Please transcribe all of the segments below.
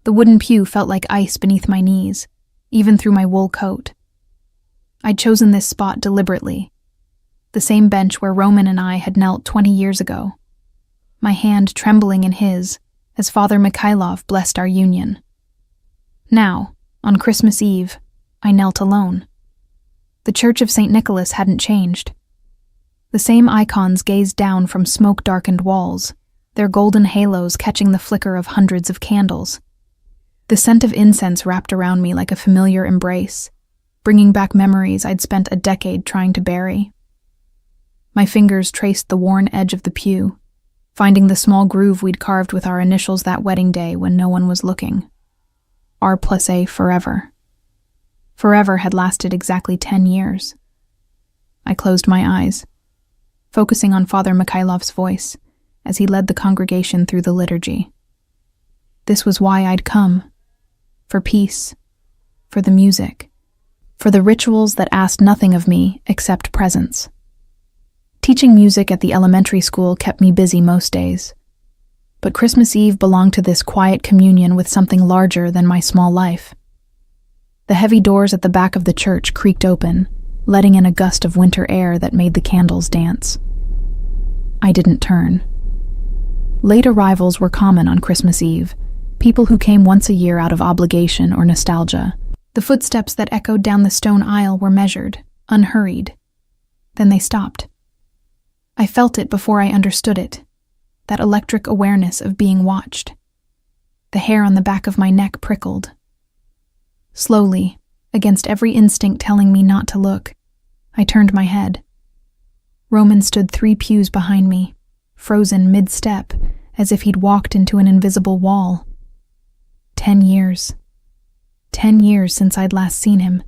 The wooden pew felt like ice beneath my knees, even through my wool coat. I'd chosen this spot deliberately, the same bench where Roman and I had knelt 20 years ago, my hand trembling in his as Father Mikhailov blessed our union. Now, on Christmas Eve, I knelt alone. The Church of St. Nicholas hadn't changed. The same icons gazed down from smoke-darkened walls, their golden halos catching the flicker of hundreds of candles. The scent of incense wrapped around me like a familiar embrace, bringing back memories I'd spent a decade trying to bury. My fingers traced the worn edge of the pew, finding the small groove we'd carved with our initials that wedding day when no one was looking. R+A forever. Forever had lasted exactly 10 years. I closed my eyes, focusing on Father Mikhailov's voice as he led the congregation through the liturgy. This was why I'd come. For peace, for the music, for the rituals that asked nothing of me except presence. Teaching music at the elementary school kept me busy most days, but Christmas Eve belonged to this quiet communion with something larger than my small life. The heavy doors at the back of the church creaked open, letting in a gust of winter air that made the candles dance. I didn't turn. Late arrivals were common on Christmas Eve, people who came once a year out of obligation or nostalgia. The footsteps that echoed down the stone aisle were measured, unhurried. Then they stopped. I felt it before I understood it, that electric awareness of being watched. The hair on the back of my neck prickled. Slowly, against every instinct telling me not to look, I turned my head. Roman stood 3 pews behind me, frozen mid-step, as if he'd walked into an invisible wall. 10 years. 10 years since I'd last seen him,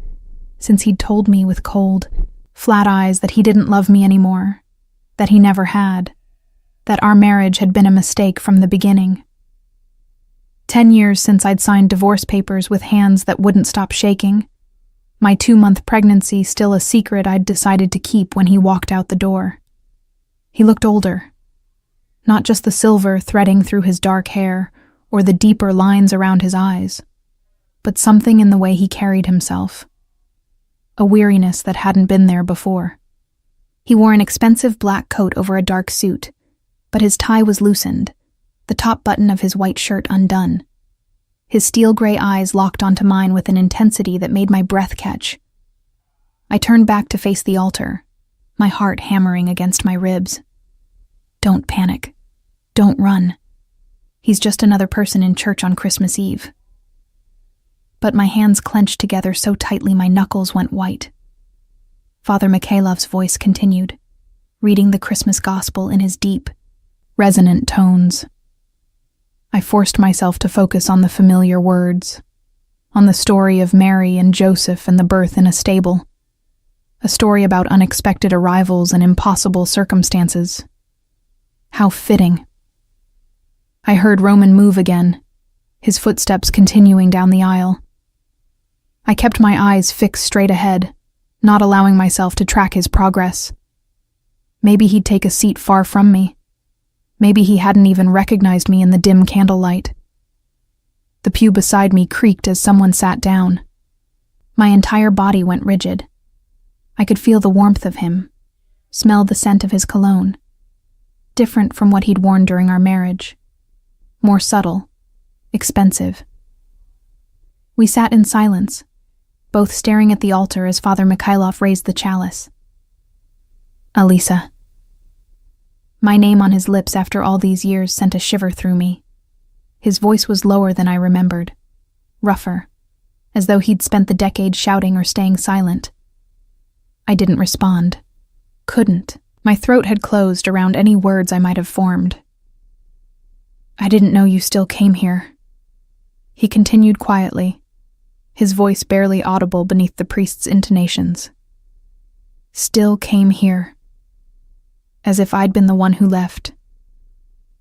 since he'd told me with cold, flat eyes that he didn't love me anymore, that he never had, that our marriage had been a mistake from the beginning. 10 years since I'd signed divorce papers with hands that wouldn't stop shaking, my 2-month pregnancy still a secret I'd decided to keep when he walked out the door. He looked older. Not just the silver threading through his dark hair or the deeper lines around his eyes, but something in the way he carried himself. A weariness that hadn't been there before. He wore an expensive black coat over a dark suit, but his tie was loosened, the top button of his white shirt undone. His steel-gray eyes locked onto mine with an intensity that made my breath catch. I turned back to face the altar, my heart hammering against my ribs. Don't panic. Don't run. He's just another person in church on Christmas Eve. But my hands clenched together so tightly my knuckles went white. Father Mikhailov's voice continued, reading the Christmas gospel in his deep, resonant tones. I forced myself to focus on the familiar words, on the story of Mary and Joseph and the birth in a stable, a story about unexpected arrivals and impossible circumstances. How fitting. I heard Roman move again, his footsteps continuing down the aisle. I kept my eyes fixed straight ahead, not allowing myself to track his progress. Maybe he'd take a seat far from me. Maybe he hadn't even recognized me in the dim candlelight. The pew beside me creaked as someone sat down. My entire body went rigid. I could feel the warmth of him, smell the scent of his cologne. Different from what he'd worn during our marriage. More subtle, expensive. We sat in silence, both staring at the altar as Father Mikhailov raised the chalice. Alisa. My name on his lips after all these years sent a shiver through me. His voice was lower than I remembered, rougher, as though he'd spent the decade shouting or staying silent. I didn't respond. Couldn't. My throat had closed around any words I might have formed. I didn't know you still came here. He continued quietly, his voice barely audible beneath the priest's intonations. Still came here. As if I'd been the one who left.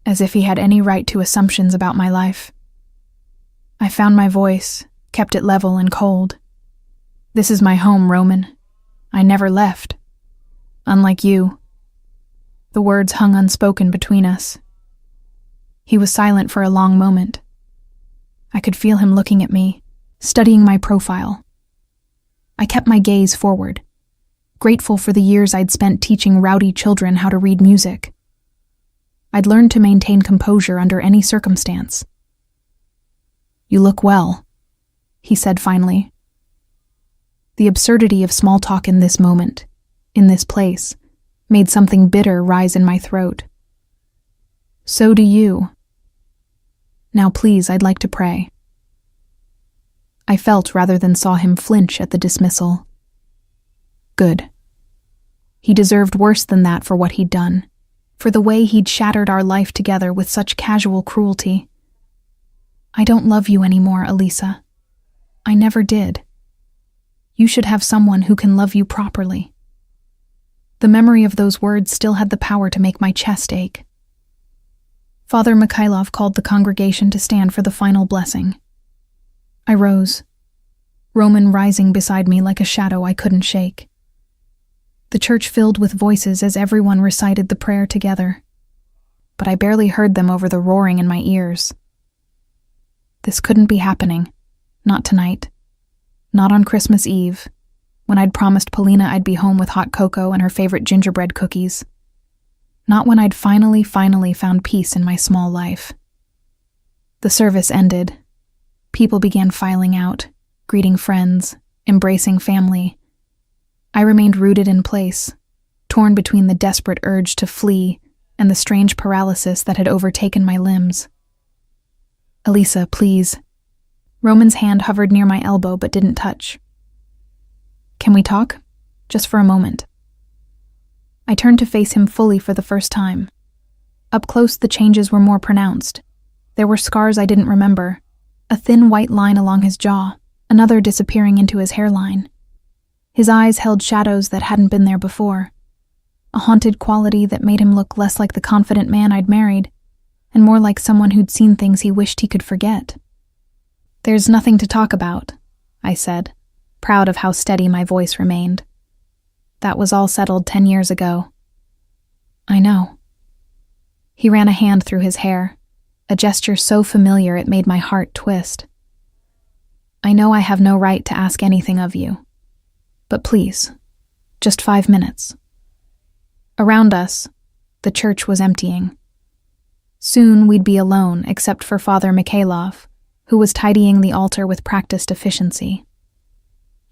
As if he had any right to assumptions about my life. I found my voice, kept it level and cold. This is my home, Roman. I never left. Unlike you. The words hung unspoken between us. He was silent for a long moment. I could feel him looking at me, studying my profile. I kept my gaze forward, grateful for the years I'd spent teaching rowdy children how to read music. I'd learned to maintain composure under any circumstance. "You look well," he said finally. The absurdity of small talk in this moment, in this place, made something bitter rise in my throat. "So do you. Now please, I'd like to pray." I felt rather than saw him flinch at the dismissal. Good. He deserved worse than that for what he'd done, for the way he'd shattered our life together with such casual cruelty. "I don't love you anymore, Elisa. I never did. You should have someone who can love you properly." The memory of those words still had the power to make my chest ache. Father Mikhailov called the congregation to stand for the final blessing. I rose, Roman rising beside me like a shadow I couldn't shake. The church filled with voices as everyone recited the prayer together, but I barely heard them over the roaring in my ears. This couldn't be happening. Not tonight. Not on Christmas Eve, when I'd promised Polina I'd be home with hot cocoa and her favorite gingerbread cookies. Not when I'd finally found peace in my small life. The service ended. People began filing out, greeting friends, embracing family. I remained rooted in place, torn between the desperate urge to flee and the strange paralysis that had overtaken my limbs. "Elisa, please." Roman's hand hovered near my elbow but didn't touch. "Can we talk? Just for a moment." I turned to face him fully for the first time. Up close, the changes were more pronounced. There were scars I didn't remember, a thin white line along his jaw, another disappearing into his hairline. His eyes held shadows that hadn't been there before, a haunted quality that made him look less like the confident man I'd married, and more like someone who'd seen things he wished he could forget. "There's nothing to talk about," I said, proud of how steady my voice remained. "That was all settled 10 years ago." "I know." He ran a hand through his hair, a gesture so familiar it made my heart twist. "I know I have no right to ask anything of you, but please, just 5 minutes." Around us, the church was emptying. Soon we'd be alone except for Father Mikhailov, who was tidying the altar with practiced efficiency.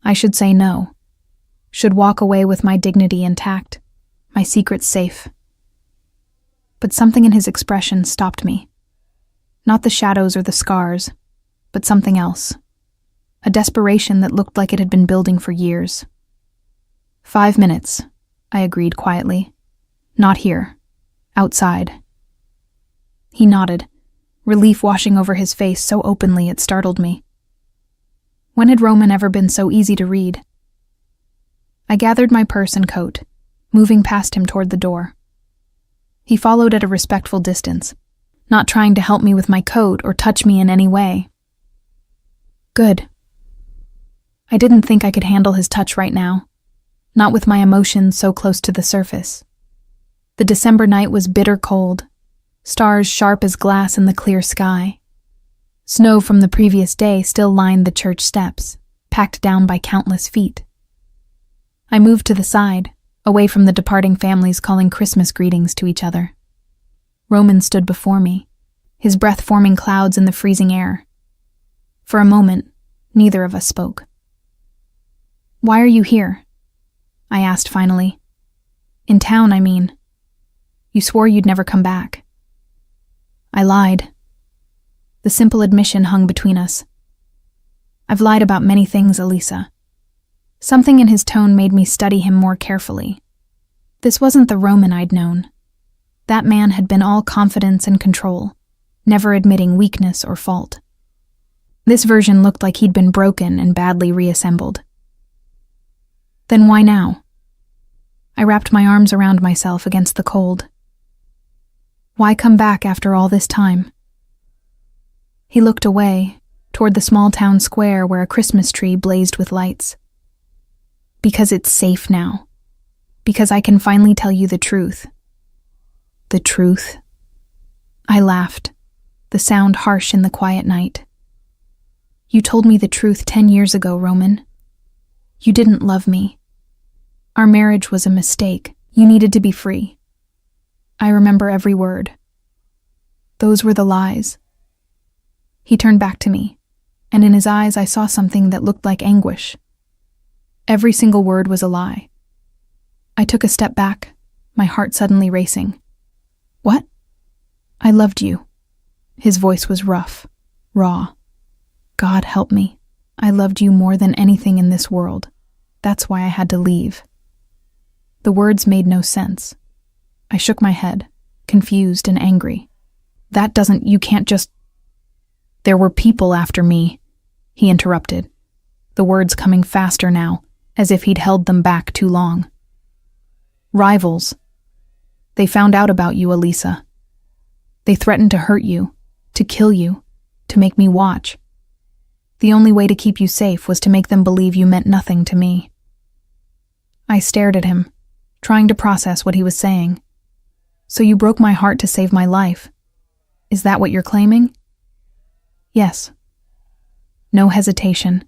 I should say no. Should walk away with my dignity intact, my secrets safe. But something in his expression stopped me. Not the shadows or the scars, but something else. A desperation that looked like it had been building for years. 5 minutes, I agreed quietly. Not here. Outside. He nodded, relief washing over his face so openly it startled me. When had Roman ever been so easy to read? I gathered my purse and coat, moving past him toward the door. He followed at a respectful distance, not trying to help me with my coat or touch me in any way. Good. I didn't think I could handle his touch right now, not with my emotions so close to the surface. The December night was bitter cold, stars sharp as glass in the clear sky. Snow from the previous day still lined the church steps, packed down by countless feet. I moved to the side, away from the departing families calling Christmas greetings to each other. Roman stood before me, his breath forming clouds in the freezing air. For a moment, neither of us spoke. "Why are you here?" I asked finally. "In town, I mean. You swore you'd never come back." I lied. The simple admission hung between us. I've lied about many things, Elisa. Something in his tone made me study him more carefully. This wasn't the Roman I'd known. That man had been all confidence and control, never admitting weakness or fault. This version looked like he'd been broken and badly reassembled. Then why now? I wrapped my arms around myself against the cold. Why come back after all this time? He looked away, toward the small town square where a Christmas tree blazed with lights. Because it's safe now. Because I can finally tell you the truth. The truth? I laughed, the sound harsh in the quiet night. You told me the truth 10 years ago, Roman. You didn't love me. Our marriage was a mistake. You needed to be free. I remember every word. Those were the lies. He turned back to me, and in his eyes I saw something that looked like anguish. Every single word was a lie. I took a step back, my heart suddenly racing. What? I loved you. His voice was rough, raw. God help me. I loved you more than anything in this world. That's why I had to leave. The words made no sense. I shook my head, confused and angry. You can't just... There were people after me, he interrupted, the words coming faster now, as if he'd held them back too long. Rivals. They found out about you, Elisa. They threatened to hurt you, to kill you, to make me watch. The only way to keep you safe was to make them believe you meant nothing to me. I stared at him, trying to process what he was saying. So you broke my heart to save my life. Is that what you're claiming? Yes. No hesitation.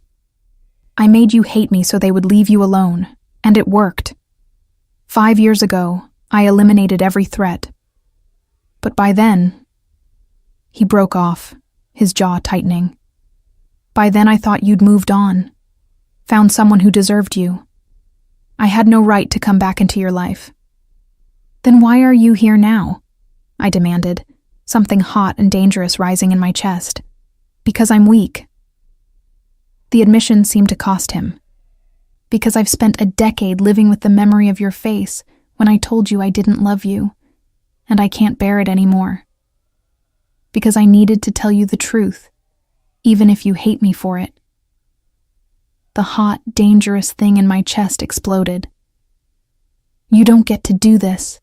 I made you hate me so they would leave you alone, and it worked. 5 years ago, I eliminated every threat. But by then... He broke off, his jaw tightening. By then I thought you'd moved on, found someone who deserved you. I had no right to come back into your life. Then why are you here now? I demanded, something hot and dangerous rising in my chest. Because I'm weak. The admission seemed to cost him. Because I've spent a decade living with the memory of your face when I told you I didn't love you, and I can't bear it anymore. Because I needed to tell you the truth, even if you hate me for it. The hot, dangerous thing in my chest exploded. You don't get to do this.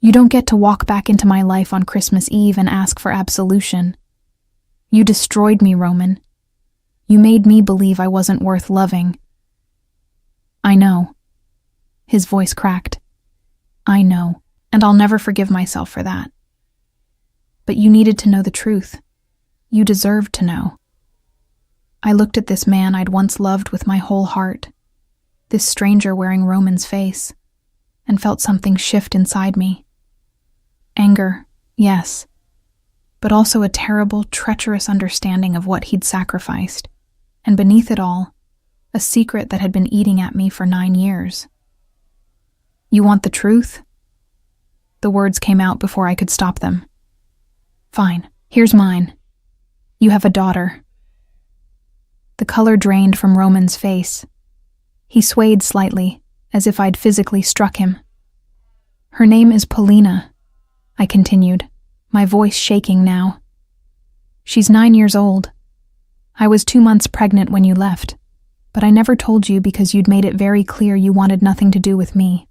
You don't get to walk back into my life on Christmas Eve and ask for absolution. You destroyed me, Roman. You made me believe I wasn't worth loving. I know. His voice cracked. I know, and I'll never forgive myself for that. But you needed to know the truth. You deserved to know. I looked at this man I'd once loved with my whole heart, this stranger wearing Roman's face, and felt something shift inside me. Anger, yes, but also a terrible, treacherous understanding of what he'd sacrificed, and beneath it all, a secret that had been eating at me for 9 years. You want the truth? The words came out before I could stop them. Fine, here's mine. You have a daughter. The color drained from Roman's face. He swayed slightly, as if I'd physically struck him. Her name is Polina, I continued, my voice shaking now. She's 9 years old. I was 2 months pregnant when you left, but I never told you because you'd made it very clear you wanted nothing to do with me.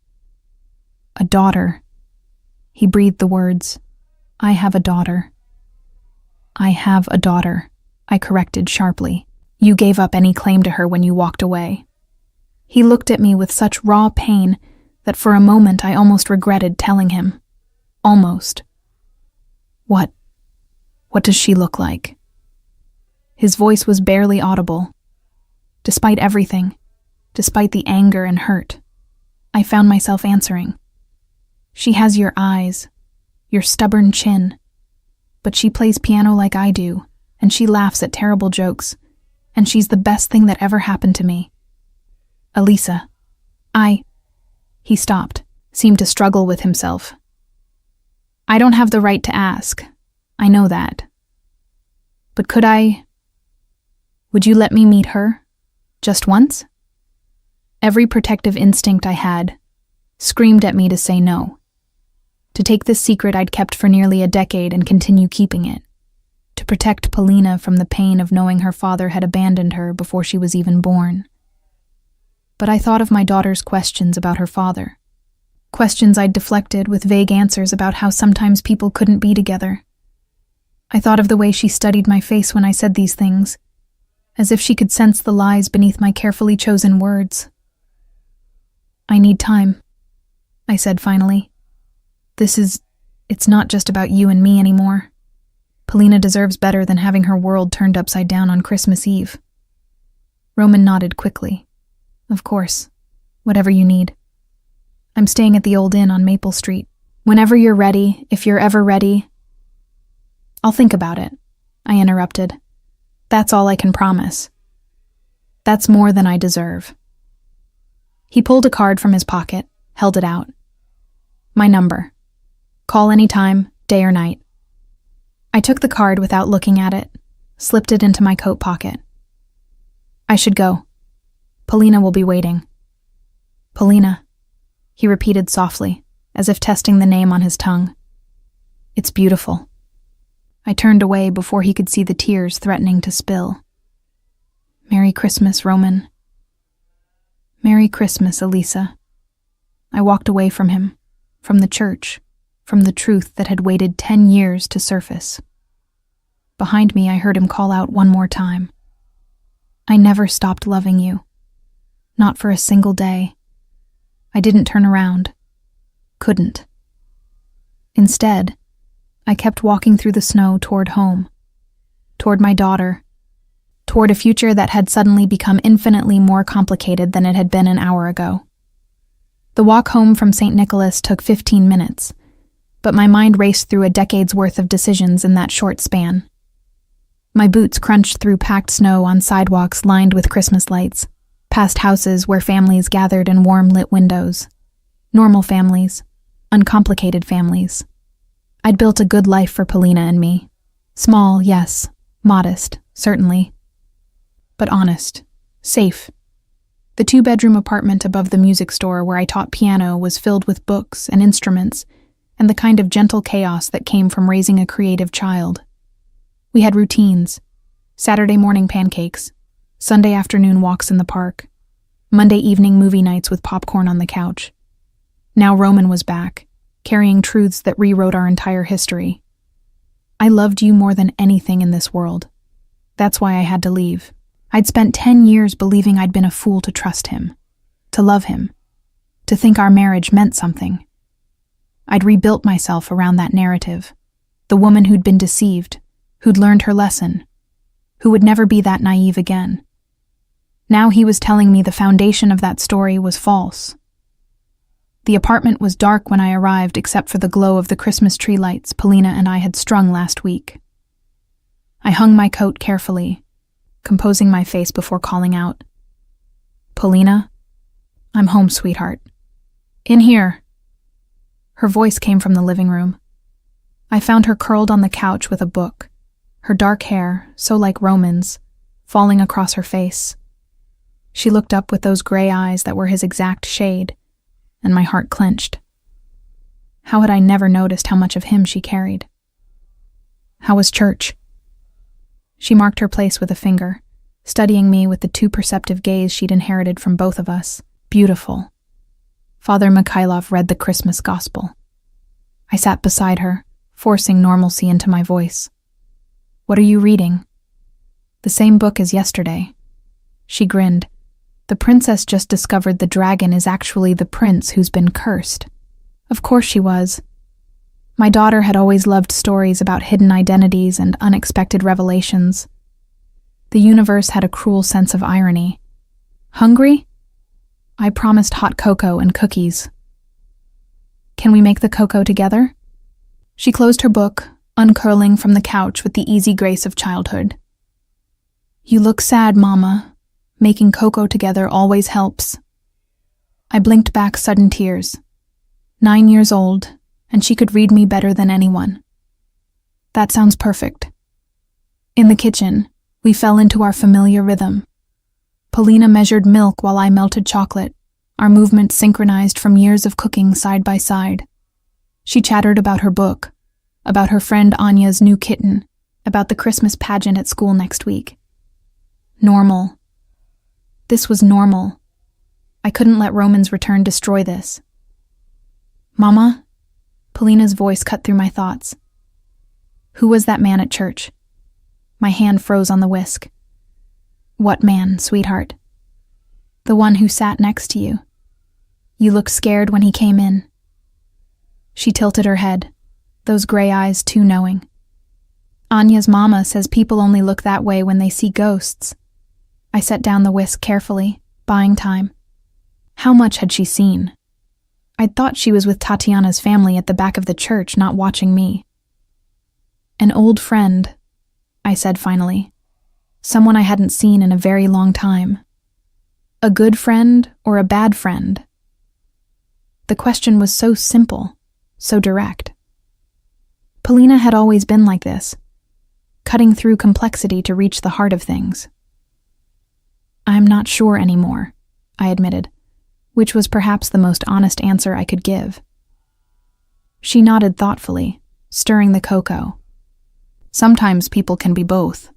A daughter. He breathed the words. I have a daughter. I have a daughter, I corrected sharply. You gave up any claim to her when you walked away. He looked at me with such raw pain that for a moment I almost regretted telling him. Almost. What does she look like? His voice was barely audible. Despite everything, despite the anger and hurt, I found myself answering. She has your eyes, your stubborn chin, but she plays piano like I do, and she laughs at terrible jokes, and she's the best thing that ever happened to me. Elisa, He stopped, seemed to struggle with himself. I don't have the right to ask. I know that. But would you let me meet her? Just once? Every protective instinct I had screamed at me to say no. To take this secret I'd kept for nearly a decade and continue keeping it. To protect Polina from the pain of knowing her father had abandoned her before she was even born. But I thought of my daughter's questions about her father. Questions I'd deflected with vague answers about how sometimes people couldn't be together. I thought of the way she studied my face when I said these things, as if she could sense the lies beneath my carefully chosen words. I need time, I said finally. It's not just about you and me anymore. Polina deserves better than having her world turned upside down on Christmas Eve. Roman nodded quickly. Of course. Whatever you need. I'm staying at the old inn on Maple Street. Whenever you're ready, if you're ever ready. I'll think about it, I interrupted. That's all I can promise. That's more than I deserve. He pulled a card from his pocket, held it out. My number. Call anytime, day or night. I took the card without looking at it, slipped it into my coat pocket. I should go. Polina will be waiting. Polina, he repeated softly, as if testing the name on his tongue. It's beautiful. I turned away before he could see the tears threatening to spill. Merry Christmas, Roman. Merry Christmas, Elisa. I walked away from him, from the church, from the truth that had waited 10 years to surface. Behind me, I heard him call out one more time. I never stopped loving you. Not for a single day. I didn't turn around. Couldn't. Instead, I kept walking through the snow toward home, toward my daughter, toward a future that had suddenly become infinitely more complicated than it had been an hour ago. The walk home from St. Nicholas took 15 minutes, but my mind raced through a decade's worth of decisions in that short span. My boots crunched through packed snow on sidewalks lined with Christmas lights, past houses where families gathered in warm-lit windows. Normal families, uncomplicated families. I'd built a good life for Polina and me. Small, yes. Modest, certainly. But honest. Safe. The 2-bedroom apartment above the music store where I taught piano was filled with books and instruments and the kind of gentle chaos that came from raising a creative child. We had routines. Saturday morning pancakes, Sunday afternoon walks in the park, Monday evening movie nights with popcorn on the couch. Now Roman was back, carrying truths that rewrote our entire history. I loved you more than anything in this world. That's why I had to leave. I'd spent 10 years believing I'd been a fool to trust him, to love him, to think our marriage meant something. I'd rebuilt myself around that narrative, the woman who'd been deceived, who'd learned her lesson, who would never be that naive again. Now he was telling me the foundation of that story was false. The apartment was dark when I arrived except for the glow of the Christmas tree lights Polina and I had strung last week. I hung my coat carefully, composing my face before calling out. Polina, I'm home, sweetheart. In here. Her voice came from the living room. I found her curled on the couch with a book, her dark hair, so like Roman's, falling across her face. She looked up with those gray eyes that were his exact shade, and my heart clenched. How had I never noticed how much of him she carried? How was church? She marked her place with a finger, studying me with the too perceptive gaze she'd inherited from both of us. Beautiful. Father Mikhailov read the Christmas gospel. I sat beside her, forcing normalcy into my voice. What are you reading? The same book as yesterday. She grinned. The princess just discovered the dragon is actually the prince who's been cursed. Of course she was. My daughter had always loved stories about hidden identities and unexpected revelations. The universe had a cruel sense of irony. Hungry? I promised hot cocoa and cookies. Can we make the cocoa together? She closed her book, uncurling from the couch with the easy grace of childhood. You look sad, Mama. Making cocoa together always helps. I blinked back sudden tears. 9 years old, and she could read me better than anyone. That sounds perfect. In the kitchen, we fell into our familiar rhythm. Polina measured milk while I melted chocolate, our movements synchronized from years of cooking side by side. She chattered about her book, about her friend Anya's new kitten, about the Christmas pageant at school next week. Normal. This was normal. I couldn't let Roman's return destroy this. Mama? Polina's voice cut through my thoughts. Who was that man at church? My hand froze on the whisk. What man, sweetheart? The one who sat next to you. You looked scared when he came in. She tilted her head, those gray eyes too knowing. Anya's mama says people only look that way when they see ghosts. I set down the whisk carefully, buying time. How much had she seen? I'd thought she was with Tatiana's family at the back of the church, not watching me. An old friend, I said finally. Someone I hadn't seen in a very long time. A good friend or a bad friend? The question was so simple, so direct. Polina had always been like this, cutting through complexity to reach the heart of things. I'm not sure anymore, I admitted, which was perhaps the most honest answer I could give. She nodded thoughtfully, stirring the cocoa. Sometimes people can be both.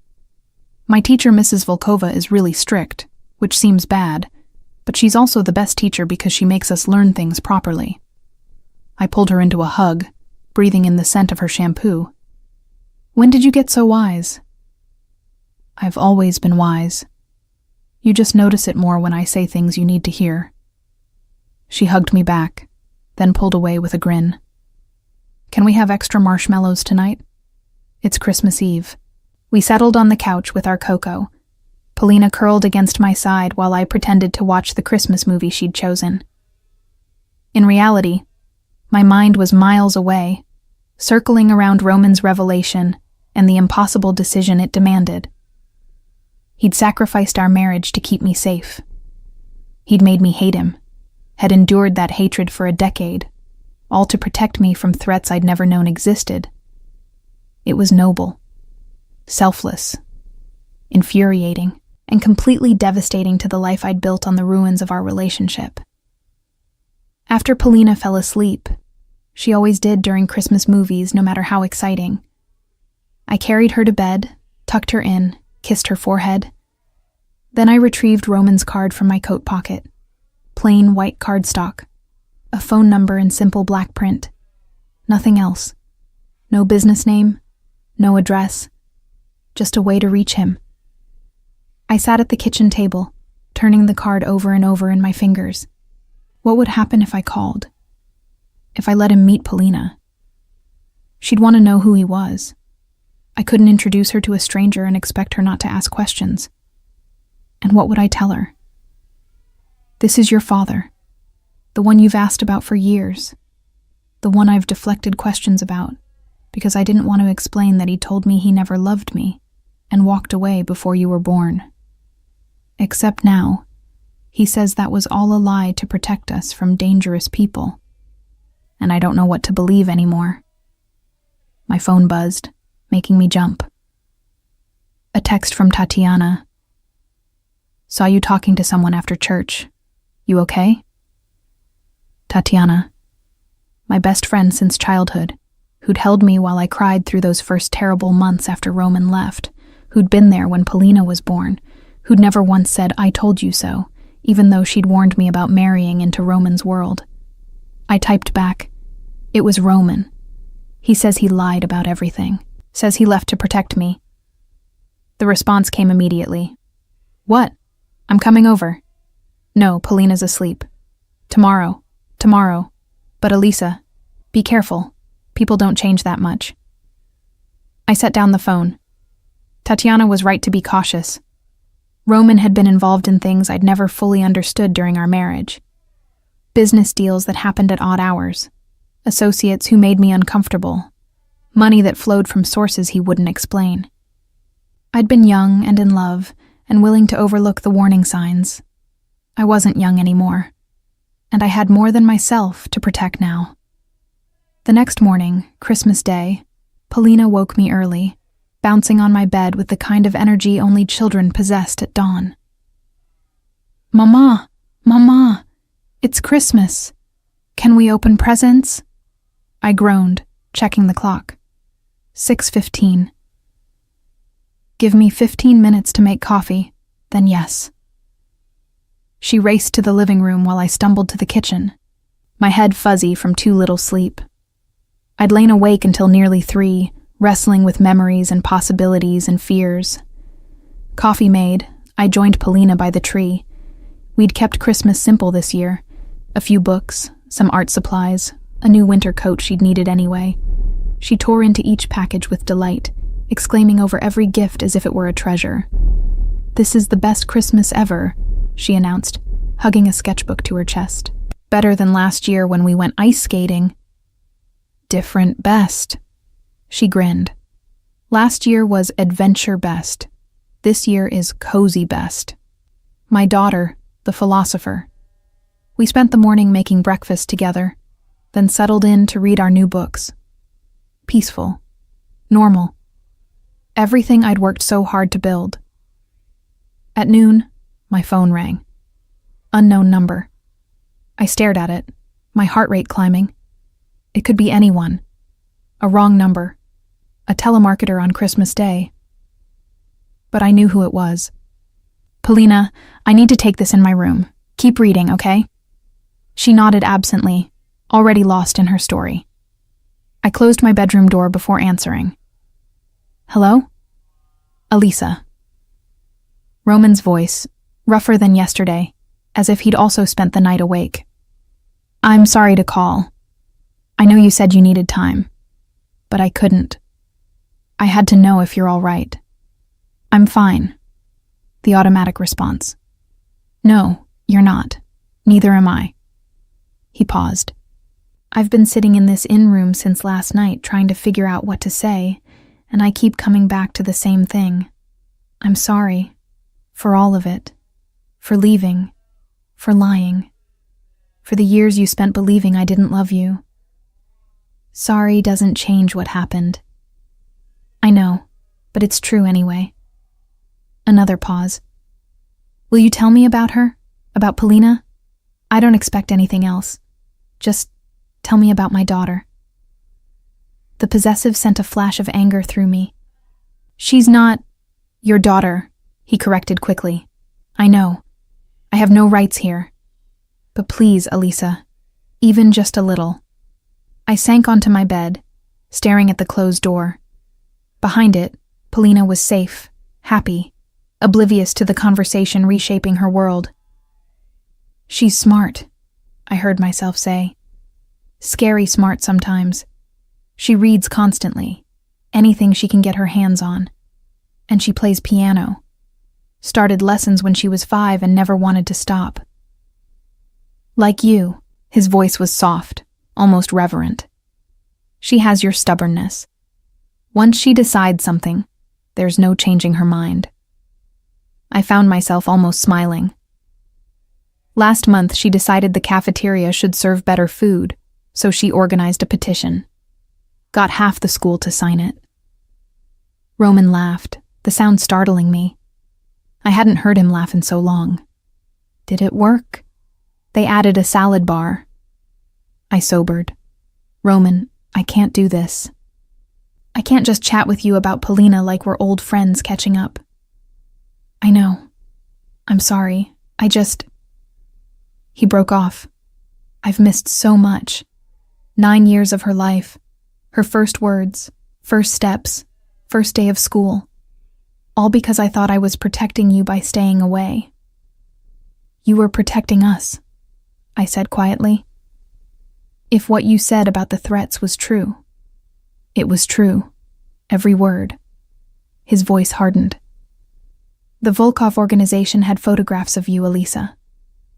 My teacher, Mrs. Volkova, is really strict, which seems bad, but she's also the best teacher because she makes us learn things properly. I pulled her into a hug, breathing in the scent of her shampoo. When did you get so wise? I've always been wise. You just notice it more when I say things you need to hear. She hugged me back, then pulled away with a grin. Can we have extra marshmallows tonight? It's Christmas Eve. We settled on the couch with our cocoa. Polina curled against my side while I pretended to watch the Christmas movie she'd chosen. In reality, my mind was miles away, circling around Roman's revelation and the impossible decision it demanded. He'd sacrificed our marriage to keep me safe. He'd made me hate him, had endured that hatred for a decade, all to protect me from threats I'd never known existed. It was noble, selfless, infuriating, and completely devastating to the life I'd built on the ruins of our relationship. After Polina fell asleep, she always did during Christmas movies, no matter how exciting, I carried her to bed, tucked her in, kissed her forehead. Then I retrieved Roman's card from my coat pocket. Plain white cardstock. A phone number in simple black print. Nothing else. No business name. No address. Just a way to reach him. I sat at the kitchen table, turning the card over and over in my fingers. What would happen if I called? If I let him meet Polina? She'd want to know who he was. I couldn't introduce her to a stranger and expect her not to ask questions. And what would I tell her? This is your father, the one you've asked about for years, the one I've deflected questions about, because I didn't want to explain that he told me he never loved me and walked away before you were born. Except now, he says that was all a lie to protect us from dangerous people. And I don't know what to believe anymore. My phone buzzed, making me jump. A text from Tatiana. Saw you talking to someone after church. You okay? Tatiana, my best friend since childhood, who'd held me while I cried through those first terrible months after Roman left, who'd been there when Polina was born, who'd never once said, "I told you so," even though she'd warned me about marrying into Roman's world. I typed back, "It was Roman. He says he lied about everything. Says he left to protect me." The response came immediately. "What? I'm coming over." "No, Polina's asleep. Tomorrow. But Elisa, be careful. People don't change that much." I set down the phone. Tatiana was right to be cautious. Roman had been involved in things I'd never fully understood during our marriage. Business deals that happened at odd hours. Associates who made me uncomfortable. Money that flowed from sources he wouldn't explain. I'd been young and in love, and willing to overlook the warning signs. I wasn't young anymore, and I had more than myself to protect now. The next morning, Christmas Day, Polina woke me early, bouncing on my bed with the kind of energy only children possessed at dawn. Mama, it's Christmas. Can we open presents?" I groaned, checking the clock. 6:15. "Give me 15 minutes to make coffee, then yes." She raced to the living room while I stumbled to the kitchen, my head fuzzy from too little sleep. I'd lain awake until nearly 3, wrestling with memories and possibilities and fears. Coffee made, I joined Polina by the tree. We'd kept Christmas simple this year. A few books, some art supplies, a new winter coat she'd needed anyway. She tore into each package with delight, exclaiming over every gift as if it were a treasure. "This is the best Christmas ever," she announced, hugging a sketchbook to her chest. "Better than last year when we went ice skating." "Different best," she grinned. "Last year was adventure best. This year is cozy best." My daughter, the philosopher. We spent the morning making breakfast together, then settled in to read our new books. Peaceful. Normal. Everything I'd worked so hard to build. At noon, my phone rang. Unknown number. I stared at it, my heart rate climbing. It could be anyone. A wrong number. A telemarketer on Christmas Day. But I knew who it was. "Polina, I need to take this in my room. Keep reading, okay?" She nodded absently, already lost in her story. I closed my bedroom door before answering. "Hello?" "Elisa." Roman's voice, rougher than yesterday, as if he'd also spent the night awake. "I'm sorry to call. I know you said you needed time, but I couldn't. I had to know if you're all right." "I'm fine." The automatic response. "No, you're not. Neither am I." He paused. "I've been sitting in this inn room since last night trying to figure out what to say, and I keep coming back to the same thing. I'm sorry. For all of it. For leaving. For lying. For the years you spent believing I didn't love you. Sorry doesn't change what happened. I know, but it's true anyway." Another pause. "Will you tell me about her? About Polina? I don't expect anything else. Just tell me about my daughter." The possessive sent a flash of anger through me. "She's not your daughter," he corrected quickly. "I know. I have no rights here. But please, Elisa, even just a little." I sank onto my bed, staring at the closed door. Behind it, Polina was safe, happy, oblivious to the conversation reshaping her world. "She's smart," I heard myself say. "Scary smart sometimes. She reads constantly, anything she can get her hands on. And she plays piano. Started lessons when she was 5 and never wanted to stop." "Like you," his voice was soft, almost reverent. "She has your stubbornness. Once she decides something, there's no changing her mind." I found myself almost smiling. Last month, she decided the cafeteria should serve better food, so she organized a petition. Got half the school to sign it. Roman laughed, the sound startling me. I hadn't heard him laugh in so long. Did it work? They added a salad bar. I sobered. "Roman, I can't do this. I can't just chat with you about Polina like we're old friends catching up." "I know. I'm sorry. He broke off. "I've missed so much. 9 years of her life. Her first words, first steps, first day of school. All because I thought I was protecting you by staying away." "You were protecting us," I said quietly. "If what you said about the threats was true." It was true. Every word. His voice hardened. "The Volkov organization had photographs of you, Elisa.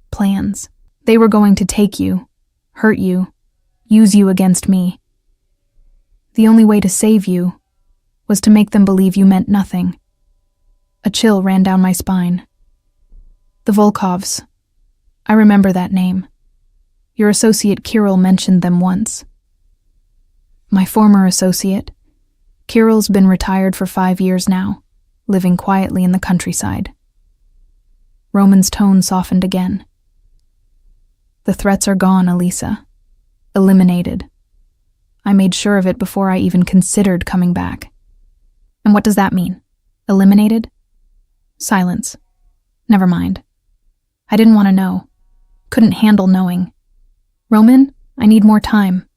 Plans. They were going to take you, hurt you, use you against me. The only way to save you was to make them believe you meant nothing." A chill ran down my spine. "The Volkovs. I remember that name. Your associate Kirill mentioned them once." "My former associate. Kirill's been retired for 5 years now, living quietly in the countryside." Roman's tone softened again. "The threats are gone, Elisa. Eliminated. I made sure of it before I even considered coming back." "And what does that mean? Eliminated?" Silence. Never mind. I didn't want to know. Couldn't handle knowing. "Roman, I need more time.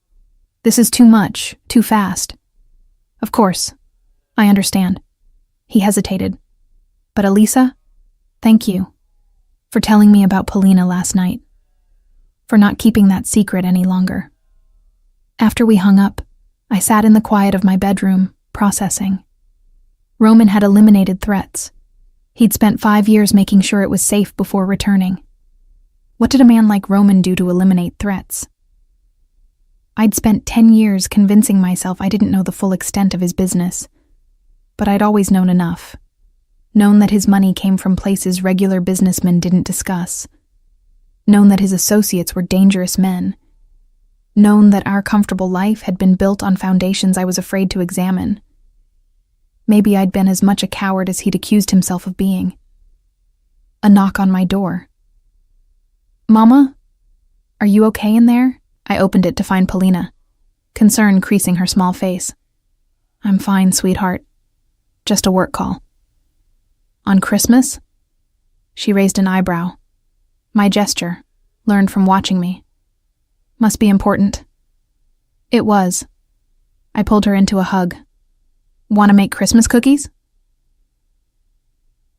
This is too much, too fast." "Of course. I understand." He hesitated. "But Elisa, thank you for telling me about Polina last night. For not keeping that secret any longer." After we hung up, I sat in the quiet of my bedroom, processing. Roman had eliminated threats. He'd spent 5 years making sure it was safe before returning. What did a man like Roman do to eliminate threats? I'd spent 10 years convincing myself I didn't know the full extent of his business, but I'd always known enough. Known that his money came from places regular businessmen didn't discuss. Known that his associates were dangerous men. Known that our comfortable life had been built on foundations I was afraid to examine. Maybe I'd been as much a coward as he'd accused himself of being. A knock on my door. "Mama? Are you okay in there?" I opened it to find Polina, concern creasing her small face. "I'm fine, sweetheart. Just a work call." "On Christmas?" She raised an eyebrow. My gesture, learned from watching me. "Must be important." It was. I pulled her into a hug. "Want to make Christmas cookies?"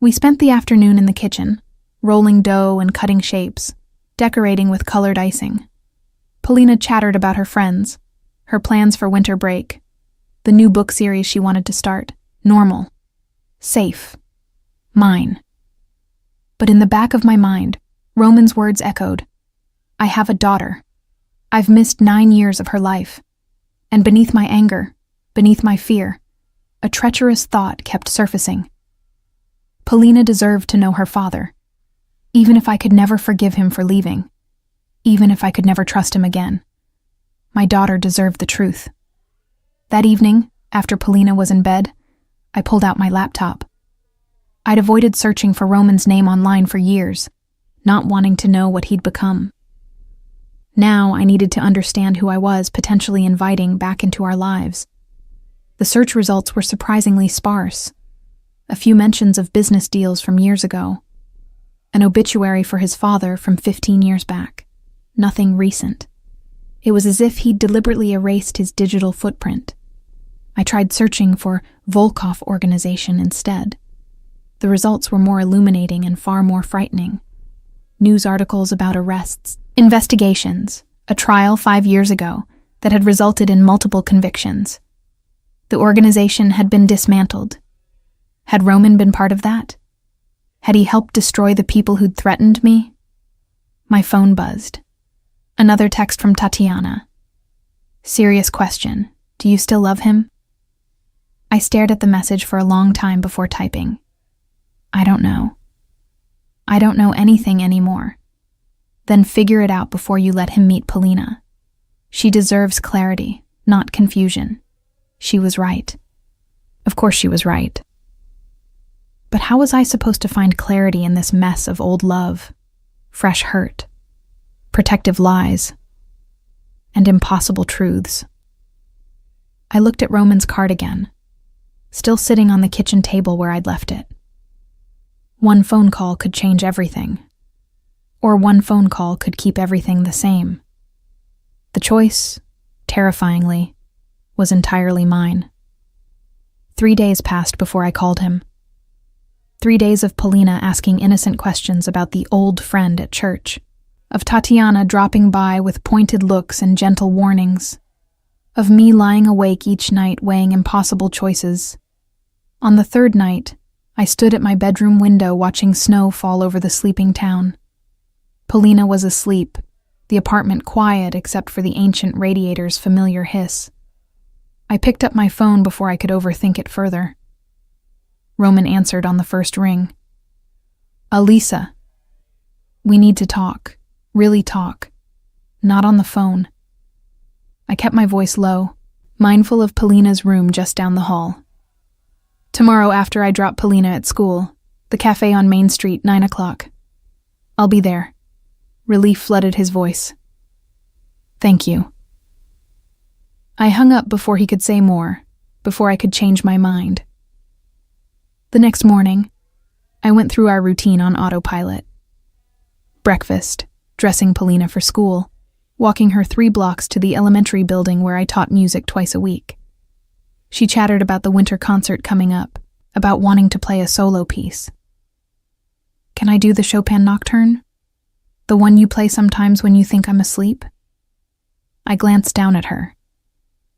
We spent the afternoon in the kitchen, rolling dough and cutting shapes, decorating with colored icing. Polina chattered about her friends, her plans for winter break, the new book series she wanted to start. Normal. Safe. Mine. But in the back of my mind, Roman's words echoed. I have a daughter. I've missed 9 years of her life. And beneath my anger, beneath my fear, a treacherous thought kept surfacing. Polina deserved to know her father, even if I could never forgive him for leaving, even if I could never trust him again. My daughter deserved the truth. That evening, after Polina was in bed, I pulled out my laptop. I'd avoided searching for Roman's name online for years, not wanting to know what he'd become. Now I needed to understand who I was potentially inviting back into our lives. The search results were surprisingly sparse. A few mentions of business deals from years ago. An obituary for his father from 15 years back. Nothing recent. It was as if he'd deliberately erased his digital footprint. I tried searching for Volkov Organization instead. The results were more illuminating and far more frightening. News articles about arrests, investigations, a trial 5 years ago that had resulted in multiple convictions. The organization had been dismantled. Had Roman been part of that? Had he helped destroy the people who'd threatened me? My phone buzzed. Another text from Tatiana. Serious question. Do you still love him? I stared at the message for a long time before typing. I don't know. I don't know anything anymore. Then figure it out before you let him meet Polina. She deserves clarity, not confusion. She was right. Of course she was right. But how was I supposed to find clarity in this mess of old love, fresh hurt, protective lies, and impossible truths? I looked at Roman's card again, still sitting on the kitchen table where I'd left it. One phone call could change everything, or one phone call could keep everything the same. The choice, terrifyingly, was entirely mine. 3 days passed before I called him. 3 days of Polina asking innocent questions about the old friend at church, of Tatiana dropping by with pointed looks and gentle warnings, of me lying awake each night weighing impossible choices. On the third night, I stood at my bedroom window watching snow fall over the sleeping town. Polina was asleep, the apartment quiet except for the ancient radiator's familiar hiss. I picked up my phone before I could overthink it further. Roman answered on the first ring. Alisa. We need to talk. Really talk. Not on the phone. I kept my voice low, mindful of Polina's room just down the hall. Tomorrow after I drop Polina at school, the cafe on Main Street, 9 o'clock. I'll be there. Relief flooded his voice. Thank you. I hung up before he could say more, before I could change my mind. The next morning, I went through our routine on autopilot. Breakfast, dressing Polina for school, walking her 3 blocks to the elementary building where I taught music twice a week. She chattered about the winter concert coming up, about wanting to play a solo piece. Can I do the Chopin Nocturne? The one you play sometimes when you think I'm asleep? I glanced down at her.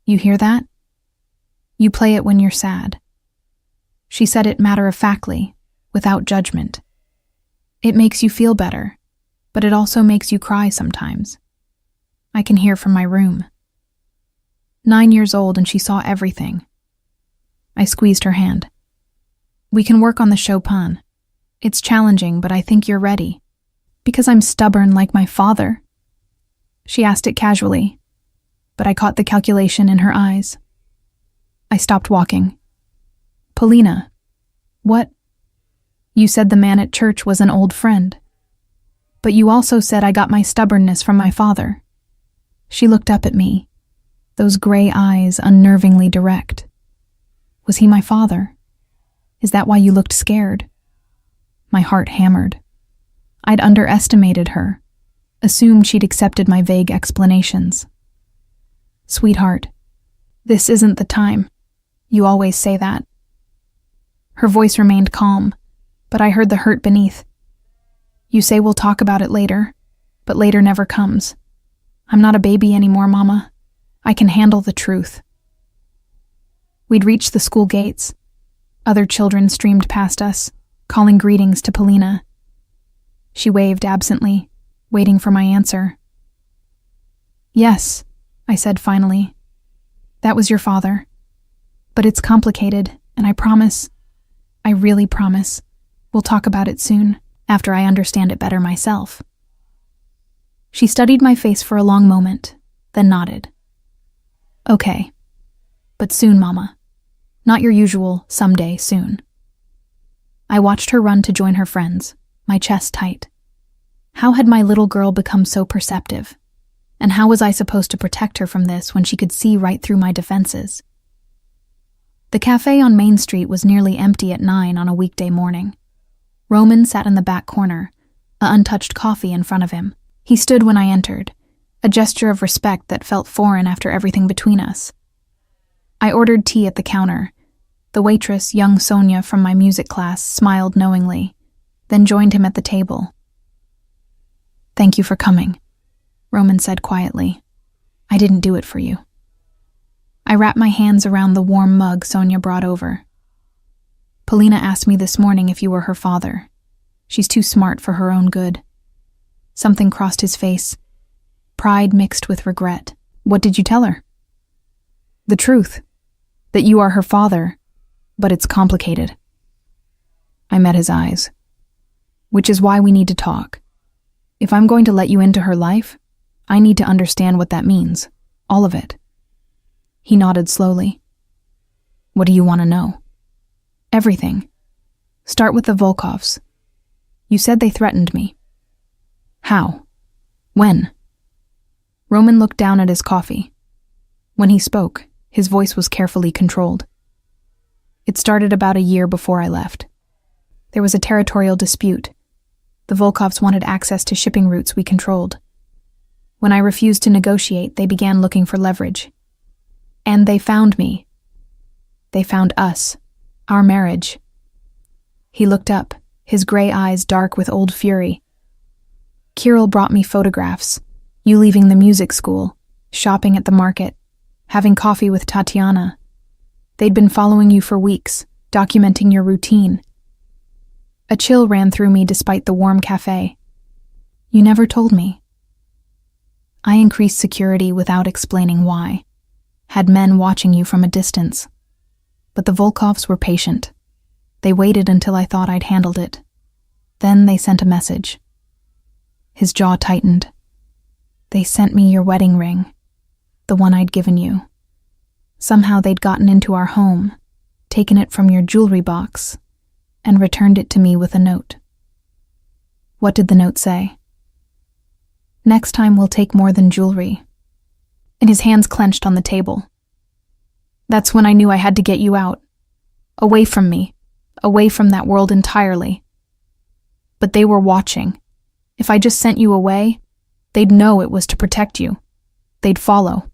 You hear that? You play it when you're sad. She said it matter-of-factly, without judgment. It makes you feel better, but it also makes you cry sometimes. I can hear from my room. 9 years old and she saw everything. I squeezed her hand. We can work on the Chopin. It's challenging, but I think you're ready. Because I'm stubborn like my father. She asked it casually, but I caught the calculation in her eyes. I stopped walking. Polina, what? You said the man at church was an old friend. But you also said I got my stubbornness from my father. She looked up at me, those gray eyes unnervingly direct. Was he my father? Is that why you looked scared? My heart hammered. I'd underestimated her, assumed she'd accepted my vague explanations. Sweetheart, this isn't the time. You always say that. Her voice remained calm, but I heard the hurt beneath. You say we'll talk about it later, but later never comes. I'm not a baby anymore, Mama. I can handle the truth. We'd reached the school gates. Other children streamed past us, calling greetings to Polina. She waved absently, waiting for my answer. Yes, I said finally. That was your father. But it's complicated, and I really promise, we'll talk about it soon, after I understand it better myself. She studied my face for a long moment, then nodded. Okay. But soon, Mama. Not your usual someday soon. I watched her run to join her friends, my chest tight. How had my little girl become so perceptive? And how was I supposed to protect her from this when she could see right through my defenses? The cafe on Main Street was nearly empty at 9 on a weekday morning. Roman sat in the back corner, an untouched coffee in front of him. He stood when I entered, a gesture of respect that felt foreign after everything between us. I ordered tea at the counter. The waitress, young Sonia from my music class, smiled knowingly, then joined him at the table. Thank you for coming, Roman said quietly. I didn't do it for you. I wrapped my hands around the warm mug Sonia brought over. Polina asked me this morning if you were her father. She's too smart for her own good. Something crossed his face. Pride mixed with regret. What did you tell her? The truth. That you are her father, but it's complicated. I met his eyes. Which is why we need to talk. If I'm going to let you into her life, I need to understand what that means. All of it. He nodded slowly. What do you want to know? Everything. Start with the Volkovs. You said they threatened me. How? When? Roman looked down at his coffee. When he spoke, his voice was carefully controlled. It started about a year before I left. There was a territorial dispute. The Volkovs wanted access to shipping routes we controlled. When I refused to negotiate, they began looking for leverage. And they found me. They found us. Our marriage. He looked up, his gray eyes dark with old fury. Kirill brought me photographs. You leaving the music school, shopping at the market, having coffee with Tatiana. They'd been following you for weeks, documenting your routine. A chill ran through me despite the warm cafe. You never told me. I increased security without explaining why. Had men watching you from a distance. But the Volkovs were patient. They waited until I thought I'd handled it. Then they sent a message. His jaw tightened. They sent me your wedding ring, the one I'd given you. Somehow they'd gotten into our home, taken it from your jewelry box, and returned it to me with a note. What did the note say? Next time we'll take more than jewelry. And his hands clenched on the table. That's when I knew I had to get you out. Away from me. Away from that world entirely. But they were watching. If I just sent you away, they'd know it was to protect you. They'd follow.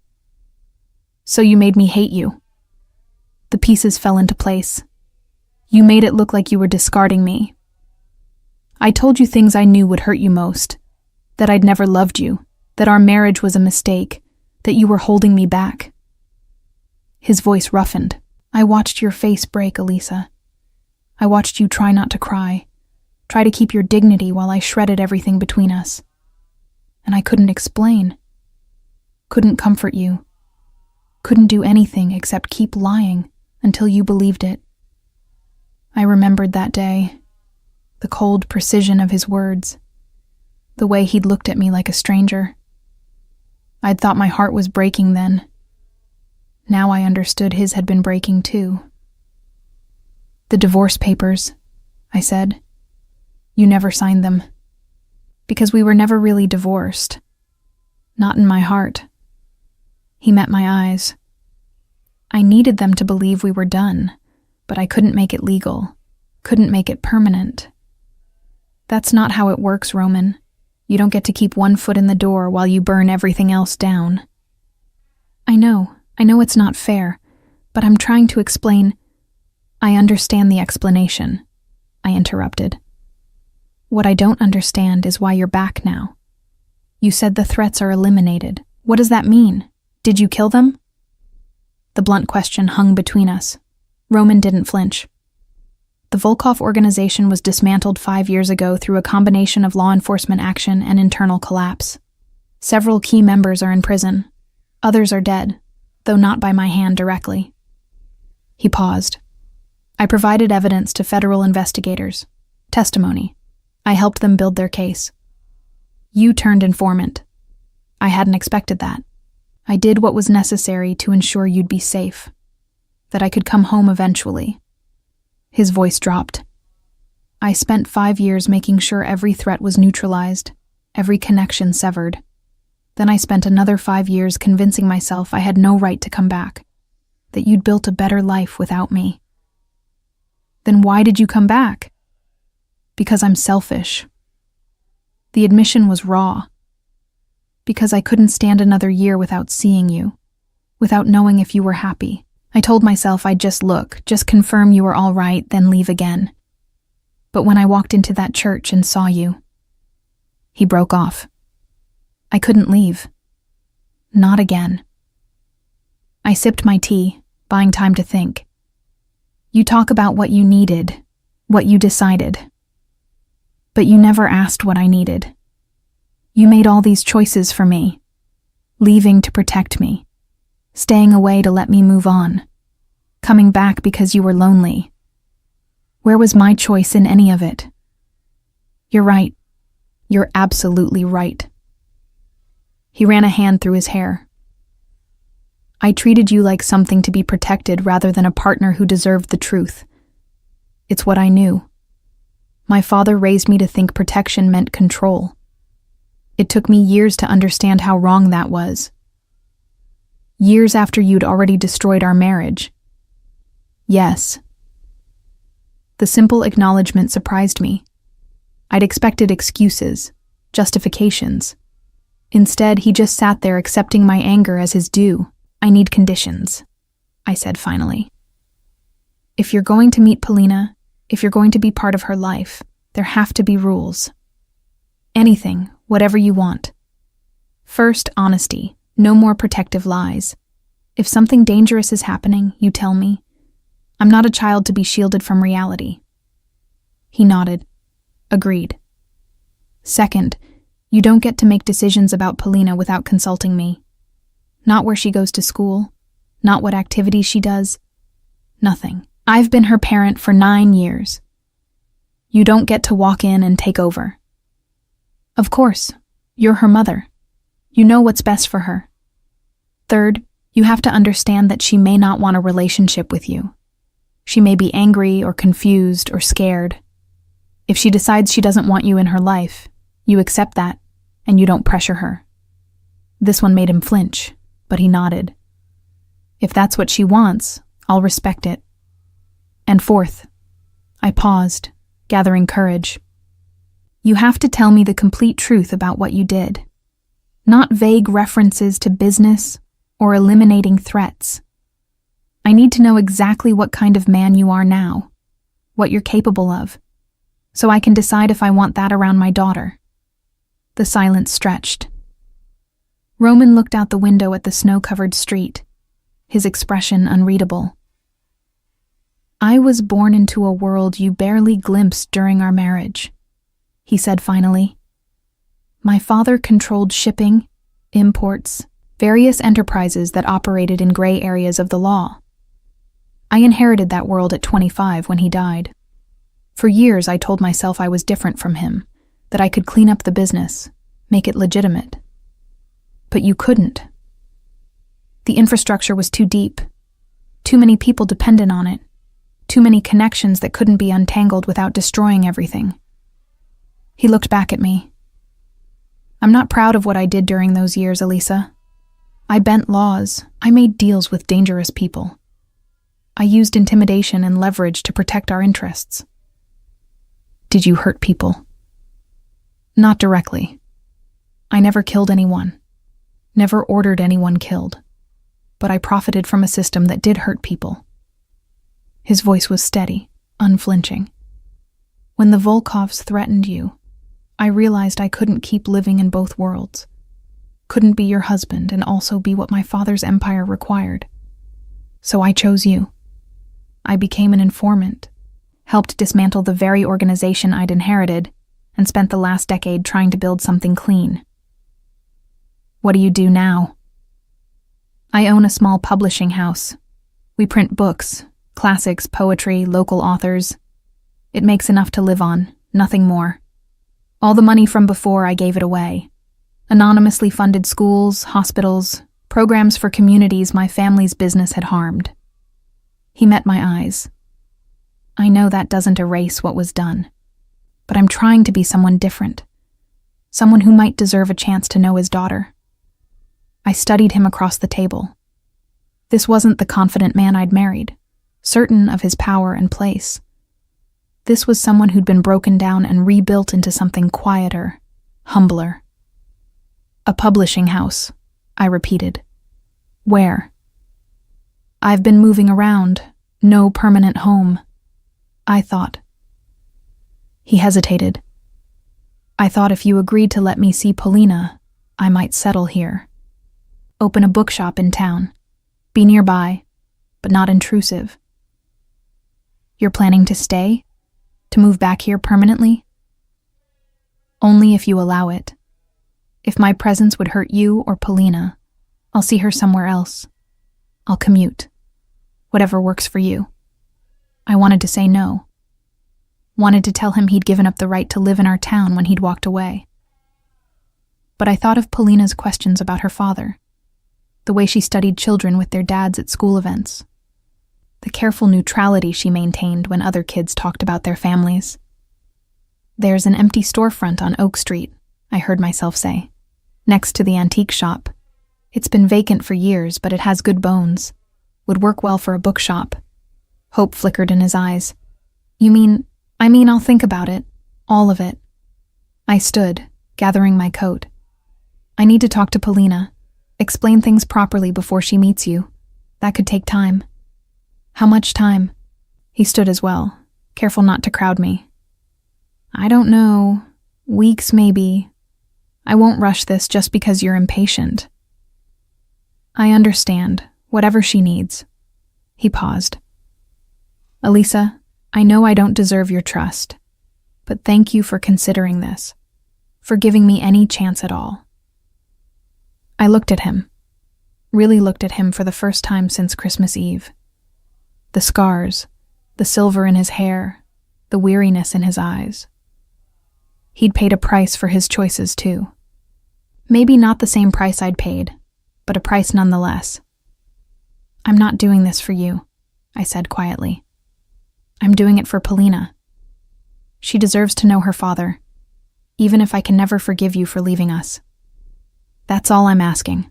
So you made me hate you. The pieces fell into place. You made it look like you were discarding me. I told you things I knew would hurt you most. That I'd never loved you. That our marriage was a mistake. That you were holding me back. His voice roughened. I watched your face break, Elisa. I watched you try not to cry, try to keep your dignity while I shredded everything between us. And I couldn't explain, couldn't comfort you, couldn't do anything except keep lying until you believed it. I remembered that day, the cold precision of his words, the way he'd looked at me like a stranger. I'd thought my heart was breaking then. Now I understood his had been breaking too. The divorce papers, I said. You never signed them. Because we were never really divorced. Not in my heart. He met my eyes. I needed them to believe we were done, but I couldn't make it legal, couldn't make it permanent. That's not how it works, Roman. You don't get to keep one foot in the door while you burn everything else down. I know it's not fair, but I'm trying to explain. I understand the explanation, I interrupted. What I don't understand is why you're back now. You said the threats are eliminated. What does that mean? Did you kill them? The blunt question hung between us. Roman didn't flinch. The Volkov organization was dismantled 5 years ago through a combination of law enforcement action and internal collapse. Several key members are in prison. Others are dead, though not by my hand directly. He paused. I provided evidence to federal investigators. Testimony. I helped them build their case. You turned informant. I hadn't expected that. I did what was necessary to ensure you'd be safe, that I could come home eventually. His voice dropped. I spent 5 years making sure every threat was neutralized, every connection severed. Then I spent another 5 years convincing myself I had no right to come back, that you'd built a better life without me. Then why did you come back? Because I'm selfish. The admission was raw. Because I couldn't stand another year without seeing you, without knowing if you were happy. I told myself I'd just look, just confirm you were all right, then leave again. But when I walked into that church and saw you, he broke off. I couldn't leave. Not again. I sipped my tea, buying time to think. You talk about what you needed, what you decided. But you never asked what I needed. You made all these choices for me, leaving to protect me, staying away to let me move on, coming back because you were lonely. Where was my choice in any of it? You're right. You're absolutely right. He ran a hand through his hair. I treated you like something to be protected rather than a partner who deserved the truth. It's what I knew. My father raised me to think protection meant control. It took me years to understand how wrong that was. Years after you'd already destroyed our marriage. Yes. The simple acknowledgement surprised me. I'd expected excuses, justifications. Instead, he just sat there accepting my anger as his due. I need conditions, I said finally. If you're going to meet Polina, if you're going to be part of her life, there have to be rules. Anything, whatever you want. First, honesty. No more protective lies. If something dangerous is happening, you tell me. I'm not a child to be shielded from reality. He nodded. Agreed. Second, you don't get to make decisions about Polina without consulting me. Not where she goes to school, not what activities she does. Nothing. I've been her parent for 9 years. You don't get to walk in and take over. Of course, you're her mother. You know what's best for her. Third, you have to understand that she may not want a relationship with you. She may be angry or confused or scared. If she decides she doesn't want you in her life, you accept that, and you don't pressure her. This one made him flinch, but he nodded. If that's what she wants, I'll respect it. And fourth, I paused, gathering courage. You have to tell me the complete truth about what you did. Not vague references to business or eliminating threats. I need to know exactly what kind of man you are now, what you're capable of, so I can decide if I want that around my daughter. The silence stretched. Roman looked out the window at the snow-covered street, his expression unreadable. I was born into a world you barely glimpsed during our marriage, he said finally. My father controlled shipping, imports, various enterprises that operated in gray areas of the law. I inherited that world at 25 when he died. For years, I told myself I was different from him, that I could clean up the business, make it legitimate. But you couldn't. The infrastructure was too deep, too many people dependent on it, too many connections that couldn't be untangled without destroying everything. He looked back at me. I'm not proud of what I did during those years, Elisa. I bent laws. I made deals with dangerous people. I used intimidation and leverage to protect our interests. Did you hurt people? Not directly. I never killed anyone. Never ordered anyone killed. But I profited from a system that did hurt people. His voice was steady, unflinching. When the Volkovs threatened you, I realized I couldn't keep living in both worlds. Couldn't be your husband and also be what my father's empire required. So I chose you. I became an informant, helped dismantle the very organization I'd inherited, and spent the last decade trying to build something clean. What do you do now? I own a small publishing house. We print books, classics, poetry, local authors. It makes enough to live on, nothing more. All the money from before, I gave it away. Anonymously funded schools, hospitals, programs for communities my family's business had harmed. He met my eyes. I know that doesn't erase what was done, but I'm trying to be someone different, someone who might deserve a chance to know his daughter. I studied him across the table. This wasn't the confident man I'd married, certain of his power and place. This was someone who'd been broken down and rebuilt into something quieter, humbler. A publishing house, I repeated. Where? I've been moving around, no permanent home, I thought. He hesitated. I thought if you agreed to let me see Polina, I might settle here. Open a bookshop in town. Be nearby, but not intrusive. You're planning to stay? To move back here permanently? Only if you allow it. If my presence would hurt you or Polina, I'll see her somewhere else. I'll commute. Whatever works for you. I wanted to say no. Wanted to tell him he'd given up the right to live in our town when he'd walked away. But I thought of Polina's questions about her father, the way she studied children with their dads at school events, the careful neutrality she maintained when other kids talked about their families. There's an empty storefront on Oak Street, I heard myself say, next to the antique shop. It's been vacant for years, but it has good bones. Would work well for a bookshop. Hope flickered in his eyes. I mean, I'll think about it. All of it. I stood, gathering my coat. I need to talk to Polina. Explain things properly before she meets you. That could take time. How much time? He stood as well, careful not to crowd me. I don't know. Weeks, maybe. I won't rush this just because you're impatient. I understand. Whatever she needs. He paused. Elisa, I know I don't deserve your trust, but thank you for considering this, for giving me any chance at all. I looked at him, really looked at him for the first time since Christmas Eve. The scars, the silver in his hair, the weariness in his eyes. He'd paid a price for his choices too. Maybe not the same price I'd paid, but a price nonetheless. I'm not doing this for you, I said quietly. I'm doing it for Polina. She deserves to know her father, even if I can never forgive you for leaving us. That's all I'm asking.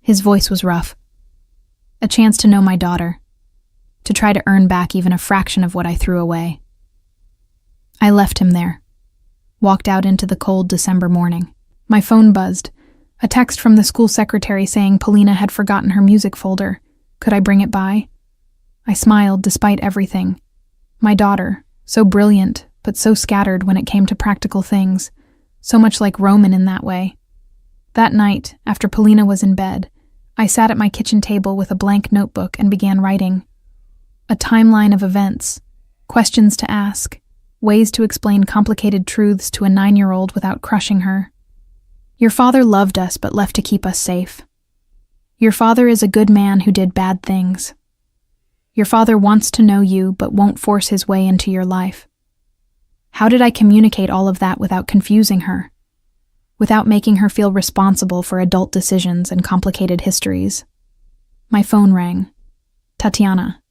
His voice was rough. A chance to know my daughter, to try to earn back even a fraction of what I threw away. I left him there, walked out into the cold December morning. My phone buzzed, a text from the school secretary saying Polina had forgotten her music folder. Could I bring it by? I smiled despite everything. My daughter, so brilliant, but so scattered when it came to practical things, so much like Roman in that way. That night, after Polina was in bed, I sat at my kitchen table with a blank notebook and began writing. A timeline of events, questions to ask, ways to explain complicated truths to a 9-year-old without crushing her. Your father loved us but left to keep us safe. Your father is a good man who did bad things. Your father wants to know you but won't force his way into your life. How did I communicate all of that without confusing her? Without making her feel responsible for adult decisions and complicated histories? My phone rang. Tatiana.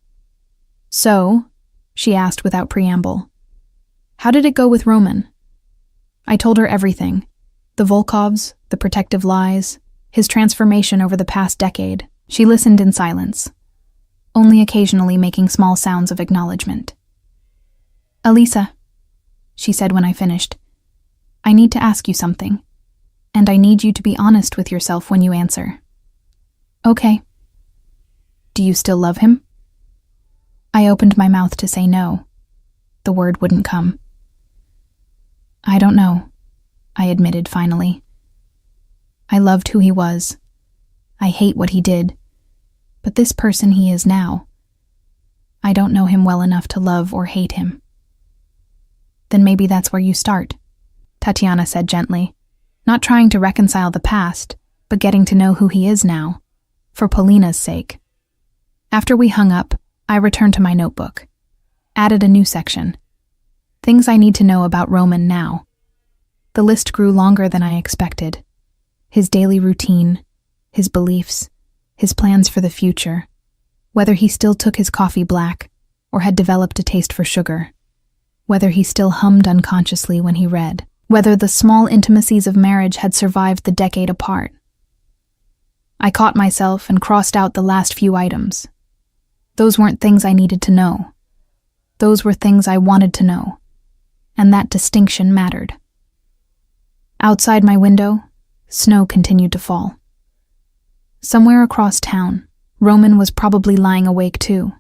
So, she asked without preamble, how did it go with Roman? I told her everything. The Volkovs, the protective lies, his transformation over the past decade. She listened in silence, only occasionally making small sounds of acknowledgement. Elisa, she said when I finished, I need to ask you something, and I need you to be honest with yourself when you answer. Okay. Do you still love him? I opened my mouth to say no. The word wouldn't come. I don't know, I admitted finally. I loved who he was. I hate what he did. But this person he is now, I don't know him well enough to love or hate him. Then maybe that's where you start, Tatiana said gently, not trying to reconcile the past, but getting to know who he is now, for Polina's sake. After we hung up, I returned to my notebook, added a new section. Things I need to know about Roman now. The list grew longer than I expected. His daily routine, his beliefs, his plans for the future, whether he still took his coffee black or had developed a taste for sugar, whether he still hummed unconsciously when he read, whether the small intimacies of marriage had survived the decade apart. I caught myself and crossed out the last few items. Those weren't things I needed to know. Those were things I wanted to know, and that distinction mattered. Outside my window, snow continued to fall. Somewhere across town, Roman was probably lying awake too,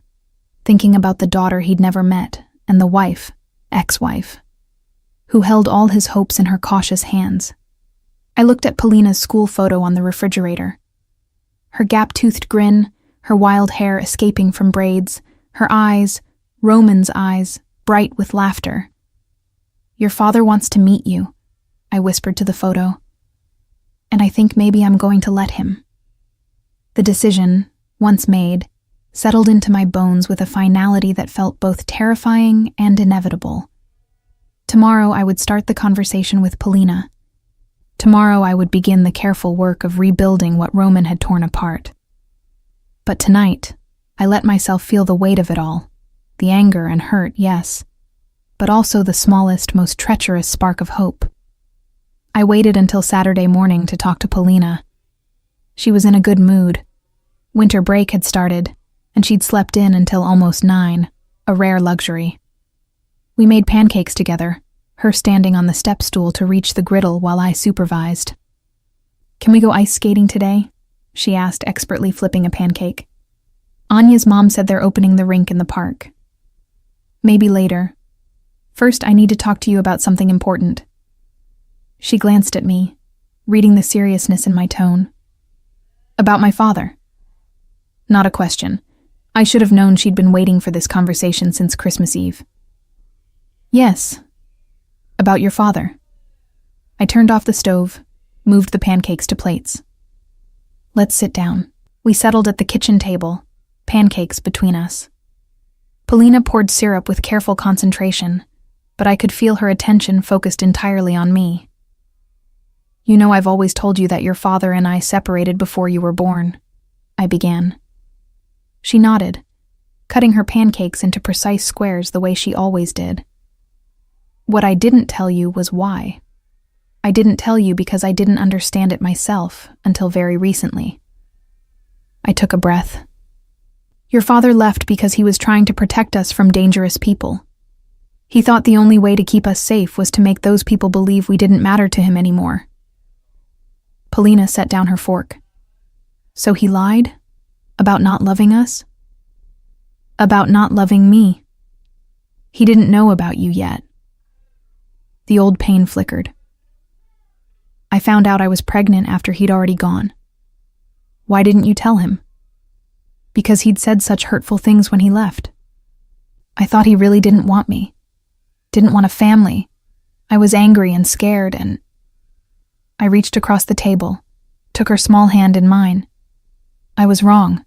thinking about the daughter he'd never met and the wife, ex-wife, who held all his hopes in her cautious hands. I looked at Polina's school photo on the refrigerator. Her gap-toothed grin, her wild hair escaping from braids, her eyes, Roman's eyes, bright with laughter. Your father wants to meet you, I whispered to the photo. And I think maybe I'm going to let him. The decision, once made, settled into my bones with a finality that felt both terrifying and inevitable. Tomorrow I would start the conversation with Polina. Tomorrow I would begin the careful work of rebuilding what Roman had torn apart. But tonight, I let myself feel the weight of it all. The anger and hurt, yes, but also the smallest, most treacherous spark of hope. I waited until Saturday morning to talk to Polina. She was in a good mood. Winter break had started, and she'd slept in until almost 9, a rare luxury. We made pancakes together, her standing on the step stool to reach the griddle while I supervised. Can we go ice skating today? She asked, expertly flipping a pancake. Anya's mom said they're opening the rink in the park. Maybe later. First, I need to talk to you about something important. She glanced at me, reading the seriousness in my tone. About my father. Not a question. I should have known she'd been waiting for this conversation since Christmas Eve. Yes. About your father. I turned off the stove, moved the pancakes to plates. Let's sit down. We settled at the kitchen table, pancakes between us. Polina poured syrup with careful concentration, but I could feel her attention focused entirely on me. You know I've always told you that your father and I separated before you were born, I began. She nodded, cutting her pancakes into precise squares the way she always did. What I didn't tell you was why. I didn't tell you because I didn't understand it myself until very recently. I took a breath. Your father left because he was trying to protect us from dangerous people. He thought the only way to keep us safe was to make those people believe we didn't matter to him anymore. Polina set down her fork. So he lied? About not loving us? About not loving me. He didn't know about you yet. The old pain flickered. I found out I was pregnant after he'd already gone. Why didn't you tell him? Because he'd said such hurtful things when he left, I thought he really didn't want me. Didn't want a family. I was angry and scared, and I reached across the table, took her small hand in mine. I was wrong.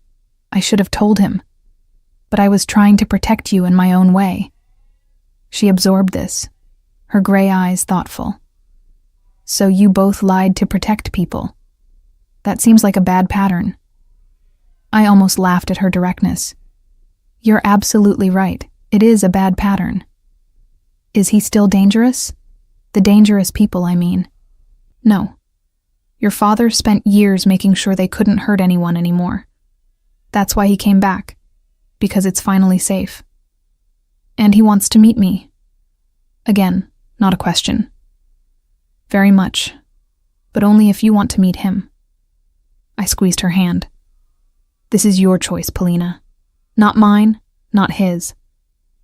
I should have told him. But I was trying to protect you in my own way. She absorbed this, her gray eyes thoughtful. So you both lied to protect people. That seems like a bad pattern. I almost laughed at her directness. You're absolutely right. It is a bad pattern. Is he still dangerous? The dangerous people, I mean. No. Your father spent years making sure they couldn't hurt anyone anymore. That's why he came back, because it's finally safe. And he wants to meet me. Again, not a question. Very much, but only if you want to meet him. I squeezed her hand. This is your choice, Polina. Not mine, not his.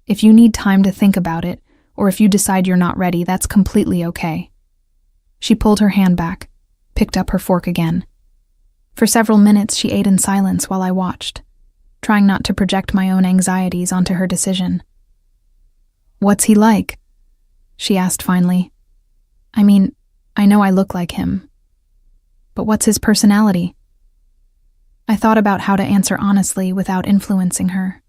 If you need time to think about it, or if you decide you're not ready, that's completely okay. She pulled her hand back, picked up her fork again. For several minutes she ate in silence while I watched, trying not to project my own anxieties onto her decision. What's he like? She asked finally. I mean, I know I look like him. But what's his personality? I thought about how to answer honestly without influencing her.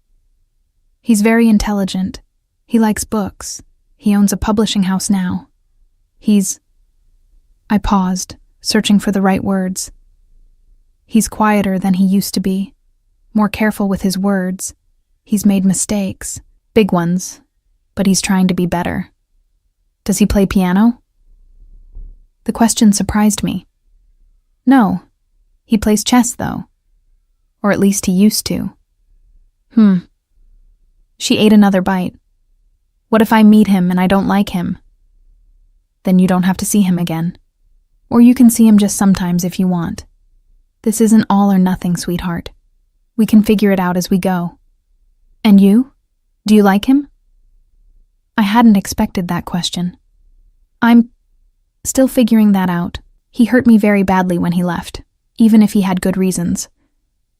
He's very intelligent. He likes books. He owns a publishing house now. I paused, searching for the right words. He's quieter than he used to be, more careful with his words. He's made mistakes, big ones, but he's trying to be better. Does he play piano? The question surprised me. No, he plays chess though. Or at least he used to. She ate another bite. What if I meet him and I don't like him? Then you don't have to see him again. Or you can see him just sometimes if you want. This isn't all or nothing, sweetheart. We can figure it out as we go. And you? Do you like him? I hadn't expected that question. I'm still figuring that out. He hurt me very badly when he left, even if he had good reasons.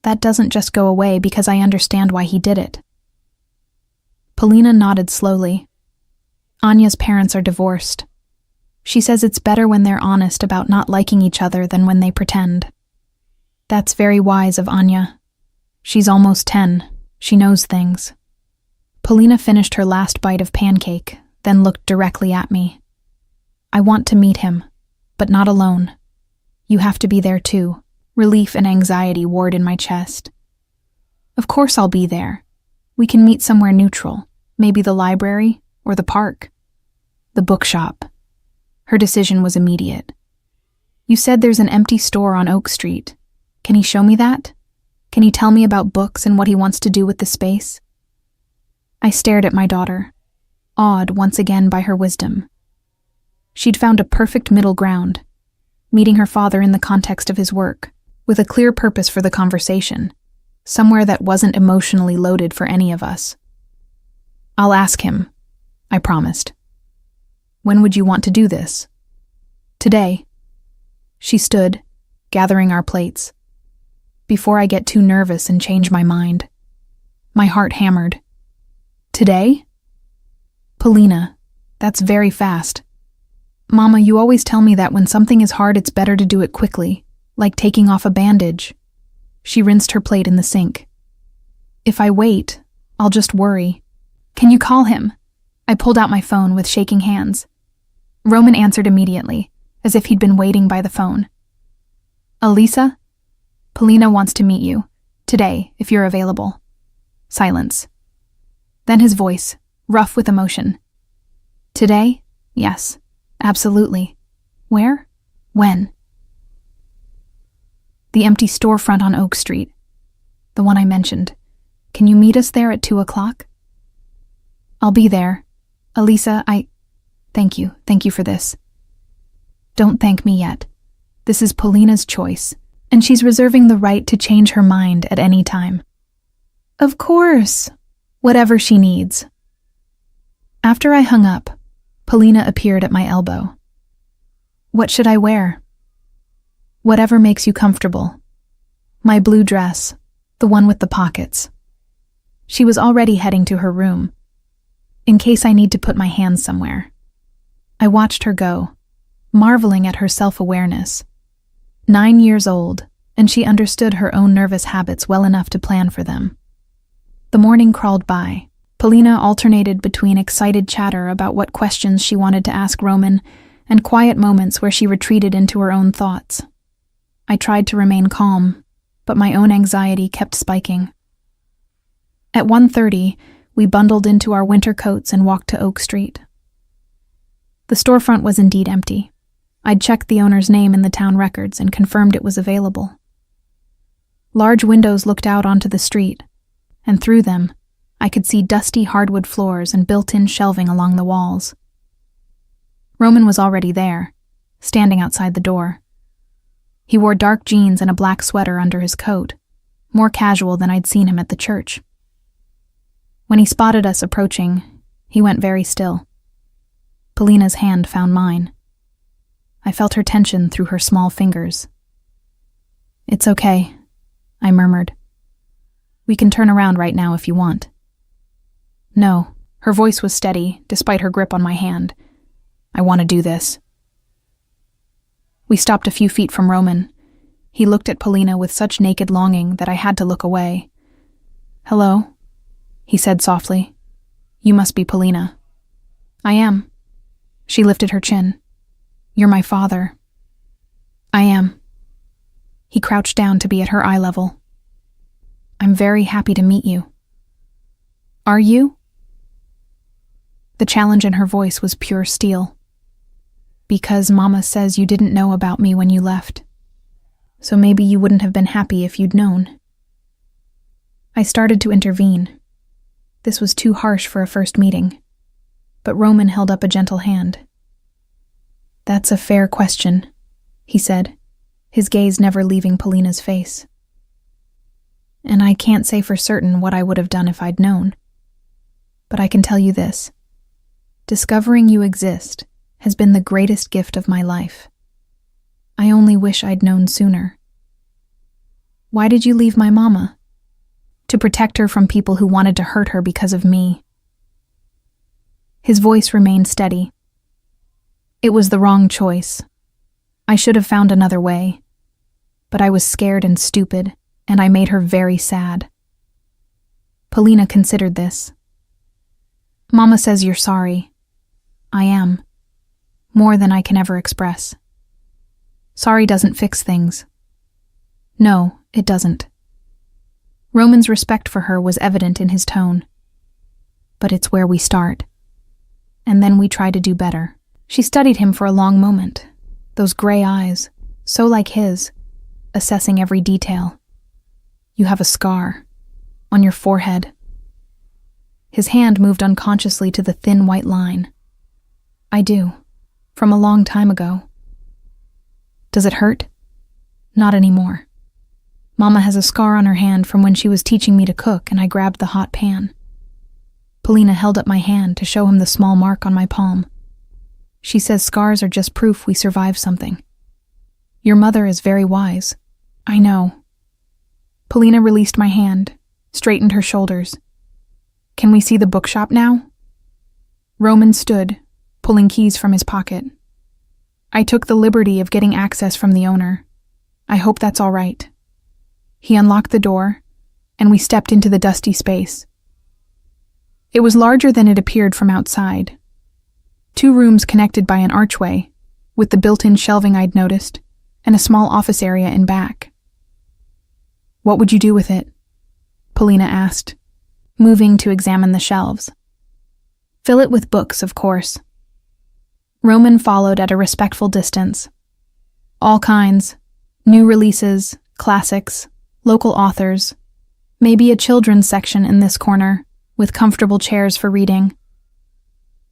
That doesn't just go away because I understand why he did it. Polina nodded slowly. Anya's parents are divorced. She says it's better when they're honest about not liking each other than when they pretend. That's very wise of Anya. She's almost 10. She knows things. Polina finished her last bite of pancake, then looked directly at me. I want to meet him, but not alone. You have to be there too. Relief and anxiety warred in my chest. Of course I'll be there. We can meet somewhere neutral, maybe the library or the park. The bookshop. Her decision was immediate. You said there's an empty store on Oak Street. Can he show me that? Can he tell me about books and what he wants to do with the space? I stared at my daughter, awed once again by her wisdom. She'd found a perfect middle ground, meeting her father in the context of his work, with a clear purpose for the conversation, somewhere that wasn't emotionally loaded for any of us. I'll ask him, I promised. When would you want to do this? Today. She stood, gathering our plates. Before I get too nervous and change my mind. My heart hammered. Today? Polina, that's very fast. Mama, you always tell me that when something is hard, it's better to do it quickly, like taking off a bandage. She rinsed her plate in the sink. If I wait, I'll just worry. Can you call him? I pulled out my phone with shaking hands. Roman answered immediately, as if he'd been waiting by the phone. Elisa? Polina wants to meet you. Today, if you're available. Silence. Then his voice, rough with emotion. Today? Yes, absolutely. Where? When? The empty storefront on Oak Street. The one I mentioned. Can you meet us there at 2 o'clock? I'll be there. Elisa, Thank you. Thank you for this. Don't thank me yet. This is Polina's choice, and she's reserving the right to change her mind at any time. Of course. Whatever she needs. After I hung up, Polina appeared at my elbow. What should I wear? Whatever makes you comfortable. My blue dress, the one with the pockets. She was already heading to her room, in case I need to put my hands somewhere. I watched her go, marveling at her self-awareness. 9 years old, and she understood her own nervous habits well enough to plan for them. The morning crawled by. Polina alternated between excited chatter about what questions she wanted to ask Roman and quiet moments where she retreated into her own thoughts. I tried to remain calm, but my own anxiety kept spiking. At 1:30, we bundled into our winter coats and walked to Oak Street. The storefront was indeed empty. I'd checked the owner's name in the town records and confirmed it was available. Large windows looked out onto the street, and through them, I could see dusty hardwood floors and built-in shelving along the walls. Roman was already there, standing outside the door. He wore dark jeans and a black sweater under his coat, more casual than I'd seen him at the church. When he spotted us approaching, he went very still. Polina's hand found mine. I felt her tension through her small fingers. "It's okay," I murmured. "We can turn around right now if you want." "No," her voice was steady, despite her grip on my hand. "I want to do this." We stopped a few feet from Roman. He looked at Polina with such naked longing that I had to look away. "Hello," he said softly. "You must be Polina." "I am." She lifted her chin. "You're my father." "I am." He crouched down to be at her eye level. "I'm very happy to meet you." "Are you?" The challenge in her voice was pure steel. "Because Mama says you didn't know about me when you left. So maybe you wouldn't have been happy if you'd known." I started to intervene. This was too harsh for a first meeting, but Roman held up a gentle hand. "That's a fair question," he said, his gaze never leaving Polina's face. "And I can't say for certain what I would have done if I'd known. But I can tell you this. Discovering you exist has been the greatest gift of my life. I only wish I'd known sooner." "Why did you leave my mama?" "To protect her from people who wanted to hurt her because of me." His voice remained steady. "It was the wrong choice. I should have found another way. But I was scared and stupid, and I made her very sad." Polina considered this. "Mama says you're sorry. I am. More than I can ever express. Sorry doesn't fix things." "No, it doesn't." Roman's respect for her was evident in his tone. "But it's where we start. And then we try to do better." She studied him for a long moment, those gray eyes, so like his, assessing every detail. "You have a scar on your forehead." His hand moved unconsciously to the thin white line. "I do, from a long time ago." "Does it hurt?" "Not anymore. Mama has a scar on her hand from when she was teaching me to cook and I grabbed the hot pan." Polina held up my hand to show him the small mark on my palm. "She says scars are just proof we survived something. Your mother is very wise." "I know." Polina released my hand, straightened her shoulders. "Can we see the bookshop now?" Roman stood, pulling keys from his pocket. "I took the liberty of getting access from the owner. I hope that's all right." He unlocked the door, and we stepped into the dusty space. It was larger than it appeared from outside. 2 rooms connected by an archway, with the built-in shelving I'd noticed, and a small office area in back. "What would you do with it?" Polina asked, moving to examine the shelves. "Fill it with books, of course." Roman followed at a respectful distance. All kinds, new releases, classics, local authors, maybe a children's section in this corner, with comfortable chairs for reading.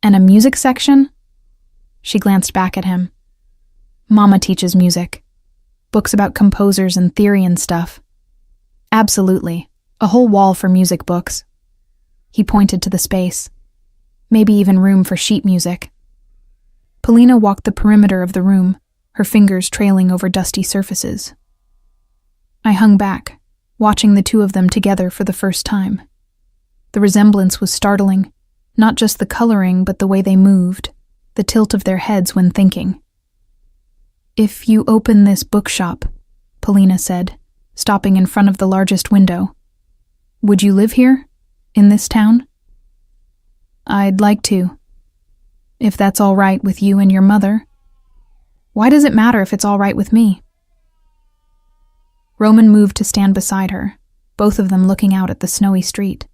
"And a music section?" She glanced back at him. "Mama teaches music. Books about composers and theory and stuff." "Absolutely. A whole wall for music books." He pointed to the space. "Maybe even room for sheet music." Polina walked the perimeter of the room, her fingers trailing over dusty surfaces. I hung back, watching the 2 of them together for the first time. The resemblance was startling, Not just the coloring, but the way they moved, the tilt of their heads when thinking. "If you open this bookshop," Polina said, stopping in front of the largest window, "would you live here, in this town?" "I'd like to. If that's all right with you and your mother." "Why does it matter if it's all right with me?" Roman moved to stand beside her, both of them looking out at the snowy street.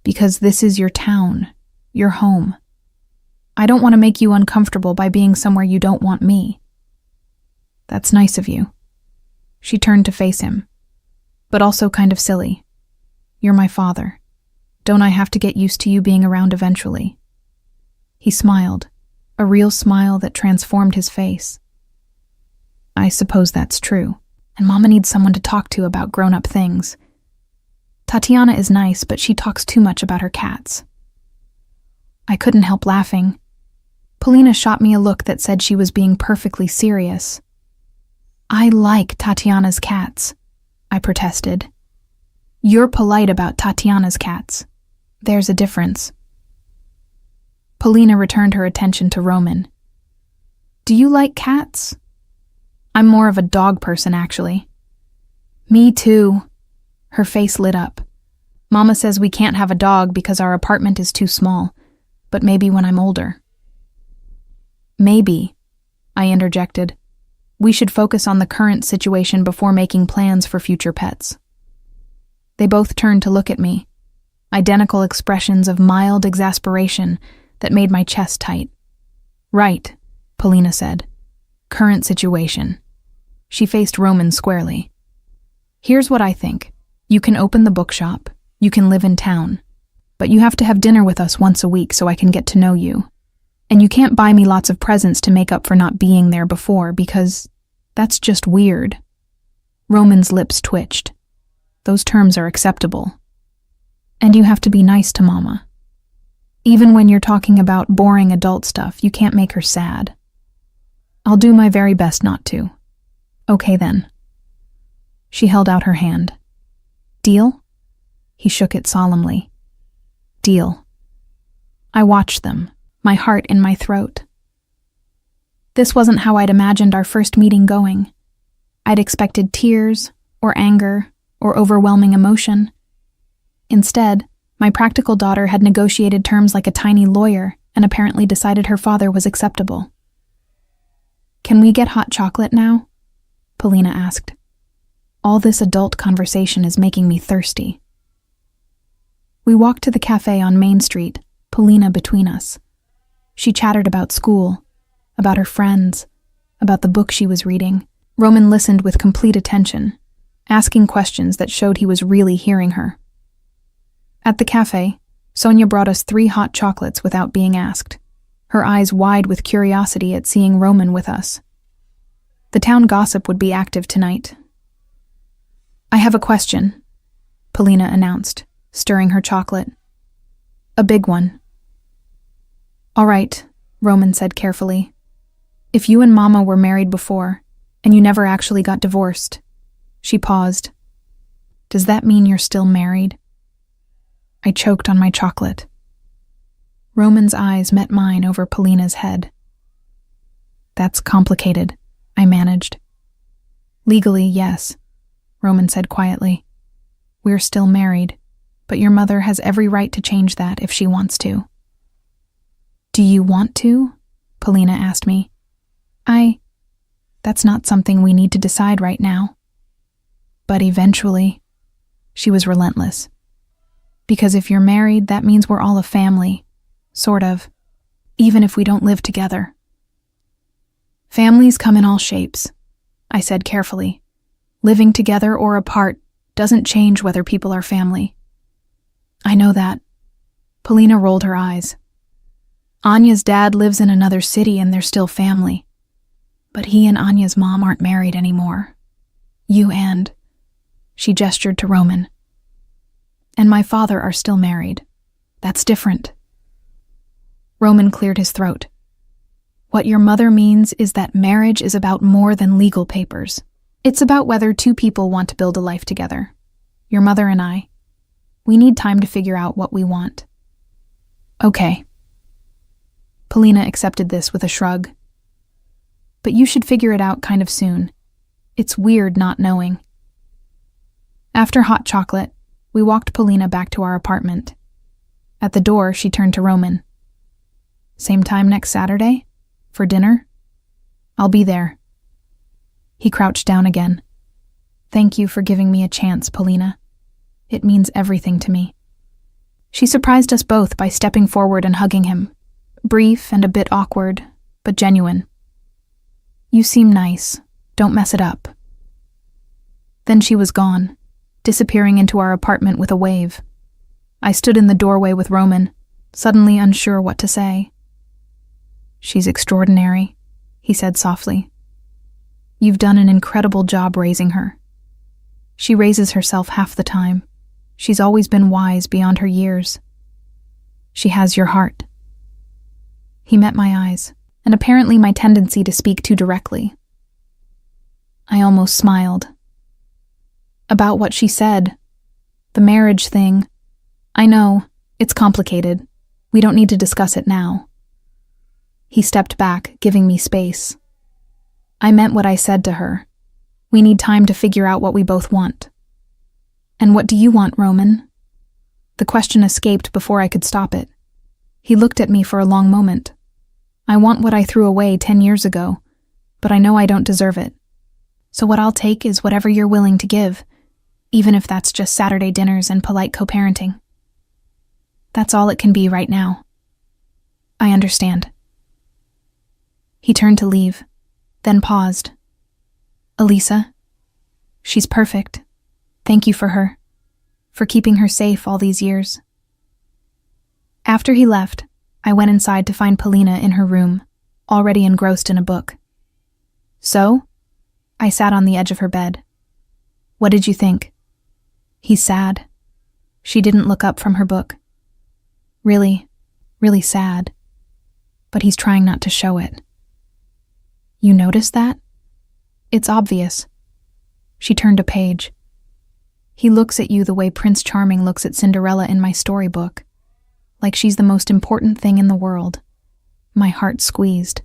"Because this is your town, your home. I don't want to make you uncomfortable by being somewhere you don't want me." "That's nice of you." She turned to face him, "But also kind of silly. You're my father. Don't I have to get used to you being around eventually?" He smiled, a real smile that transformed his face. "I suppose that's true, and Mama needs someone to talk to about grown-up things. Tatiana is nice, but she talks too much about her cats." I couldn't help laughing. Polina shot me a look that said she was being perfectly serious. "I like Tatiana's cats," I protested. "You're polite about Tatiana's cats. There's a difference." Polina returned her attention to Roman. "Do you like cats?" "I'm more of a dog person, actually." "Me too." Her face lit up. "Mama says we can't have a dog because our apartment is too small, but maybe when I'm older." "Maybe," I interjected. "We should focus on the current situation before making plans for future pets." They both turned to look at me, identical expressions of mild exasperation that made my chest tight. "Right," Polina said. "Current situation." She faced Roman squarely. "Here's what I think. You can open the bookshop, you can live in town, but you have to have dinner with us once a week so I can get to know you. And you can't buy me lots of presents to make up for not being there before, because that's just weird." Roman's lips twitched. "Those terms are acceptable. And you have to be nice to Mama. Even when you're talking about boring adult stuff, you can't make her sad." "I'll do my very best not to." "Okay then." She held out her hand. "Deal?" He shook it solemnly. "Deal." I watched them, my heart in my throat. This wasn't how I'd imagined our first meeting going. I'd expected tears, or anger, or overwhelming emotion. Instead, my practical daughter had negotiated terms like a tiny lawyer and apparently decided her father was acceptable. "Can we get hot chocolate now?" Polina asked. "All this adult conversation is making me thirsty." We walked to the cafe on Main Street, Polina between us. She chattered about school, about her friends, about the book she was reading. Roman listened with complete attention, asking questions that showed he was really hearing her. At the cafe, Sonia brought us 3 hot chocolates without being asked, her eyes wide with curiosity at seeing Roman with us. The town gossip would be active tonight. "I have a question," Polina announced, stirring her chocolate. "A big one." "All right," Roman said carefully. "If you and Mama were married before, and you never actually got divorced," she paused, "does that mean you're still married?" I choked on my chocolate. Roman's eyes met mine over Polina's head. "That's complicated," I managed. "Legally, yes," Roman said quietly. "We're still married, but your mother has every right to change that if she wants to." "Do you want to?" Polina asked me. That's not something we need to decide right now. But eventually," she was relentless. "Because if you're married, that means we're all a family, sort of, even if we don't live together." "Families come in all shapes," I said carefully. "Living together or apart doesn't change whether people are family." "I know that." Polina rolled her eyes. "Anya's dad lives in another city and they're still family. But he and Anya's mom aren't married anymore. You and," she gestured to Roman, "and my father are still married. That's different." Roman cleared his throat. "What your mother means is that marriage is about more than legal papers. It's about whether 2 people want to build a life together. Your mother and I. We need time to figure out what we want." Okay. Polina accepted this with a shrug. But you should figure it out kind of soon. It's weird not knowing. After hot chocolate, we walked Polina back to our apartment. At the door, she turned to Roman. Same time next Saturday? For dinner? I'll be there. He crouched down again. Thank you for giving me a chance, Polina. It means everything to me. She surprised us both by stepping forward and hugging him. Brief and a bit awkward, but genuine. You seem nice. Don't mess it up. Then she was gone, disappearing into our apartment with a wave. I stood in the doorway with Roman, suddenly unsure what to say. She's extraordinary, he said softly. You've done an incredible job raising her. She raises herself half the time. She's always been wise beyond her years. She has your heart. He met my eyes, and apparently my tendency to speak too directly. I almost smiled. About what she said. The marriage thing. I know, it's complicated. We don't need to discuss it now. He stepped back, giving me space. I meant what I said to her. We need time to figure out what we both want. And what do you want, Roman? The question escaped before I could stop it. He looked at me for a long moment. I want what I threw away 10 years ago, but I know I don't deserve it. So what I'll take is whatever you're willing to give, even if that's just Saturday dinners and polite co-parenting. That's all it can be right now. I understand. He turned to leave, then paused. Elisa, she's perfect. Thank you for her, for keeping her safe all these years. After he left, I went inside to find Polina in her room, already engrossed in a book. So? I sat on the edge of her bed. What did you think? He's sad. She didn't look up from her book. Really, really sad. But he's trying not to show it. You noticed that? It's obvious. She turned a page. He looks at you the way Prince Charming looks at Cinderella in my storybook, like she's the most important thing in the world. My heart squeezed.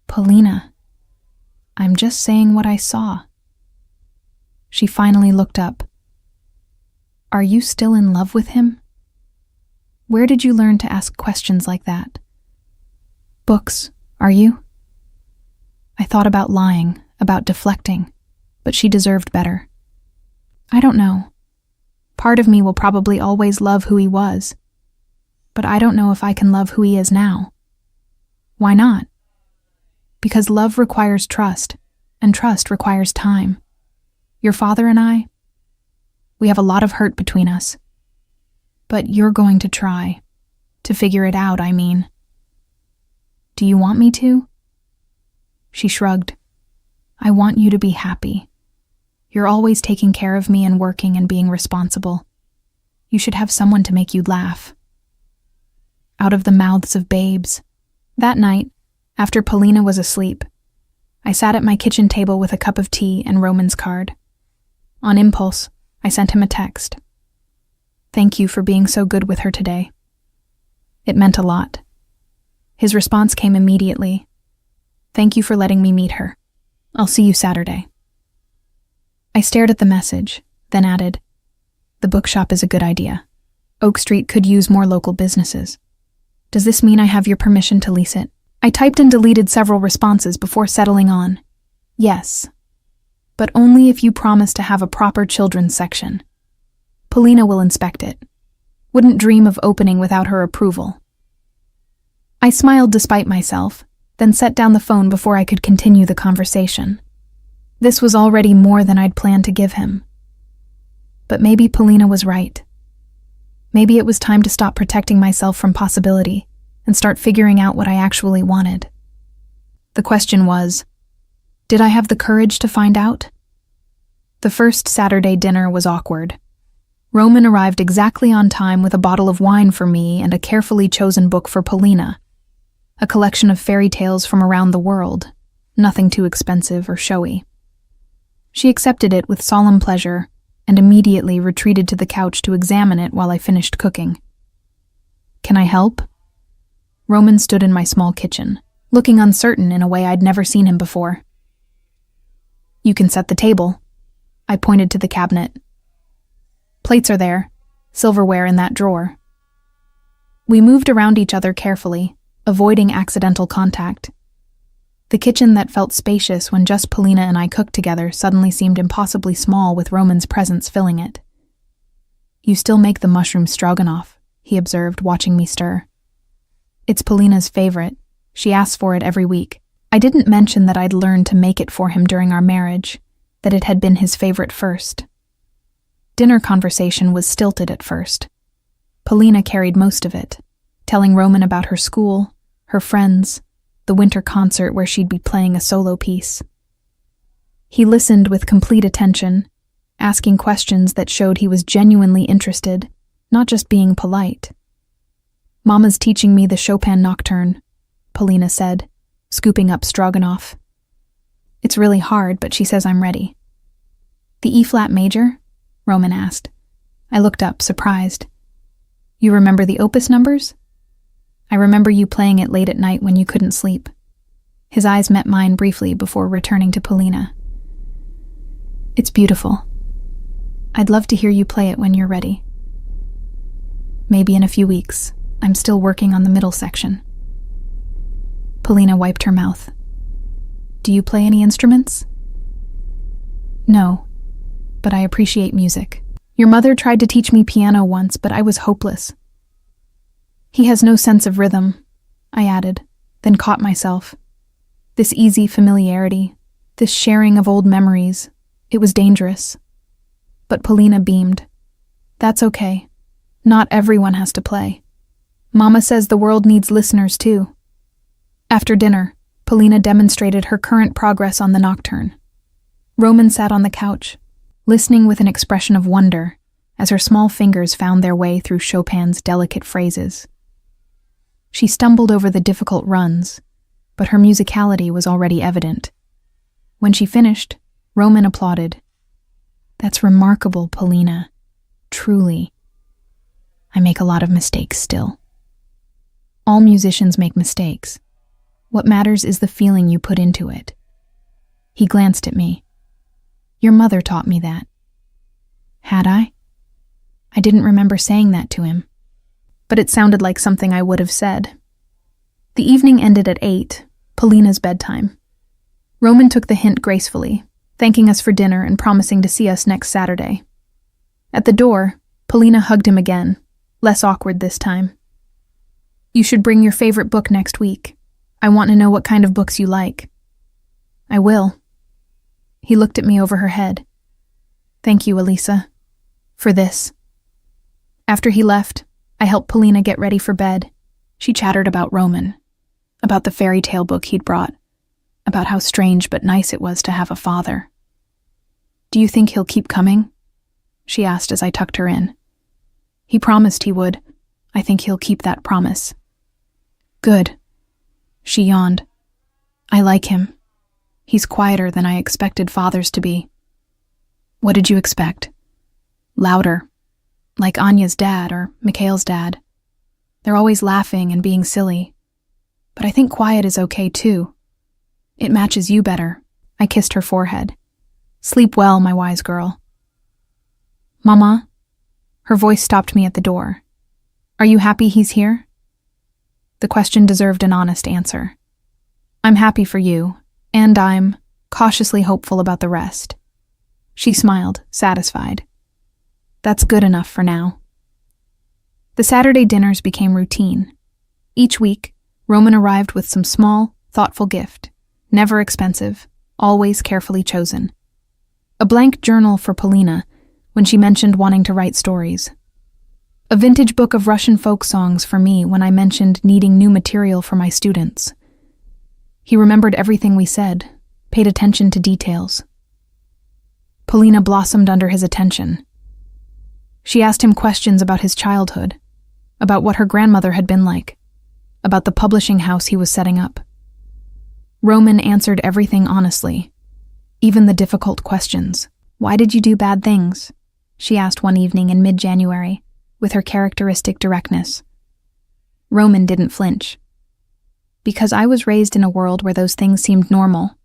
Polina, I'm just saying what I saw. She finally looked up. Are you still in love with him? Where did you learn to ask questions like that? Books, are you? I thought about lying, about deflecting, but she deserved better. I don't know. Part of me will probably always love who he was, but I don't know if I can love who he is now. Why not? Because love requires trust, and trust requires time. Your father and I, we have a lot of hurt between us. But you're going to try. To figure it out, I mean. Do you want me to? She shrugged. I want you to be happy. You're always taking care of me and working and being responsible. You should have someone to make you laugh. Out of the mouths of babes. That night, after Polina was asleep, I sat at my kitchen table with a cup of tea and Roman's card. On impulse, I sent him a text. Thank you for being so good with her today. It meant a lot. His response came immediately. Thank you for letting me meet her. I'll see you Saturday. I stared at the message, then added, the bookshop is a good idea. Oak Street could use more local businesses. Does this mean I have your permission to lease it? I typed and deleted several responses before settling on, yes, but only if you promise to have a proper children's section. Polina will inspect it. Wouldn't dream of opening without her approval. I smiled despite myself, then set down the phone before I could continue the conversation. This was already more than I'd planned to give him. But maybe Polina was right. Maybe it was time to stop protecting myself from possibility and start figuring out what I actually wanted. The question was, did I have the courage to find out? The first Saturday dinner was awkward. Roman arrived exactly on time with a bottle of wine for me and a carefully chosen book for Polina, a collection of fairy tales from around the world, nothing too expensive or showy. She accepted it with solemn pleasure and immediately retreated to the couch to examine it while I finished cooking. Can I help? Roman stood in my small kitchen, looking uncertain in a way I'd never seen him before. You can set the table. I pointed to the cabinet. Plates are there, silverware in that drawer. We moved around each other carefully, avoiding accidental contact. The kitchen that felt spacious when just Polina and I cooked together suddenly seemed impossibly small with Roman's presence filling it. You still make the mushroom stroganoff, he observed, watching me stir. It's Polina's favorite. She asks for it every week. I didn't mention that I'd learned to make it for him during our marriage, that it had been his favorite first. Dinner conversation was stilted at first. Polina carried most of it, telling Roman about her school, her friends, the winter concert where she'd be playing a solo piece. He listened with complete attention, asking questions that showed he was genuinely interested, not just being polite. Mama's teaching me the Chopin Nocturne, Polina said, scooping up stroganoff. It's really hard, but she says I'm ready. The E-flat major? Roman asked. I looked up, surprised. You remember the opus numbers? I remember you playing it late at night when you couldn't sleep. His eyes met mine briefly before returning to Polina. It's beautiful. I'd love to hear you play it when you're ready. Maybe in a few weeks. I'm still working on the middle section. Polina wiped her mouth. Do you play any instruments? No, but I appreciate music. Your mother tried to teach me piano once, but I was hopeless. He has no sense of rhythm, I added, then caught myself. This easy familiarity, this sharing of old memories, it was dangerous. But Polina beamed. That's okay. Not everyone has to play. Mama says the world needs listeners too. After dinner, Polina demonstrated her current progress on the nocturne. Roman sat on the couch, listening with an expression of wonder as her small fingers found their way through Chopin's delicate phrases. She stumbled over the difficult runs, but her musicality was already evident. When she finished, Roman applauded. That's remarkable, Polina. Truly. I make a lot of mistakes still. All musicians make mistakes. What matters is the feeling you put into it. He glanced at me. Your mother taught me that. Had I? I didn't remember saying that to him, but it sounded like something I would have said. The evening ended at 8, Polina's bedtime. Roman took the hint gracefully, thanking us for dinner and promising to see us next Saturday. At the door, Polina hugged him again, less awkward this time. You should bring your favorite book next week. I want to know what kind of books you like. I will. He looked at me over her head. Thank you, Elisa. For this. After he left, I helped Polina get ready for bed. She chattered about Roman, about the fairy tale book he'd brought, about how strange but nice it was to have a father. Do you think he'll keep coming? She asked as I tucked her in. He promised he would. I think he'll keep that promise. Good. She yawned. I like him. He's quieter than I expected fathers to be. What did you expect? Louder. Like Anya's dad or Mikhail's dad. They're always laughing and being silly. But I think quiet is okay too. It matches you better. I kissed her forehead. Sleep well, my wise girl. Mama? Her voice stopped me at the door. Are you happy he's here? The question deserved an honest answer. I'm happy for you, and I'm cautiously hopeful about the rest. She smiled, satisfied. That's good enough for now. The Saturday dinners became routine. Each week, Roman arrived with some small, thoughtful gift, never expensive, always carefully chosen. A blank journal for Polina when she mentioned wanting to write stories. A vintage book of Russian folk songs for me when I mentioned needing new material for my students. He remembered everything we said, paid attention to details. Polina blossomed under his attention. She asked him questions about his childhood, about what her grandmother had been like, about the publishing house he was setting up. Roman answered everything honestly, even the difficult questions. Why did you do bad things? She asked one evening in mid-January, with her characteristic directness. Roman didn't flinch. Because I was raised in a world where those things seemed normal,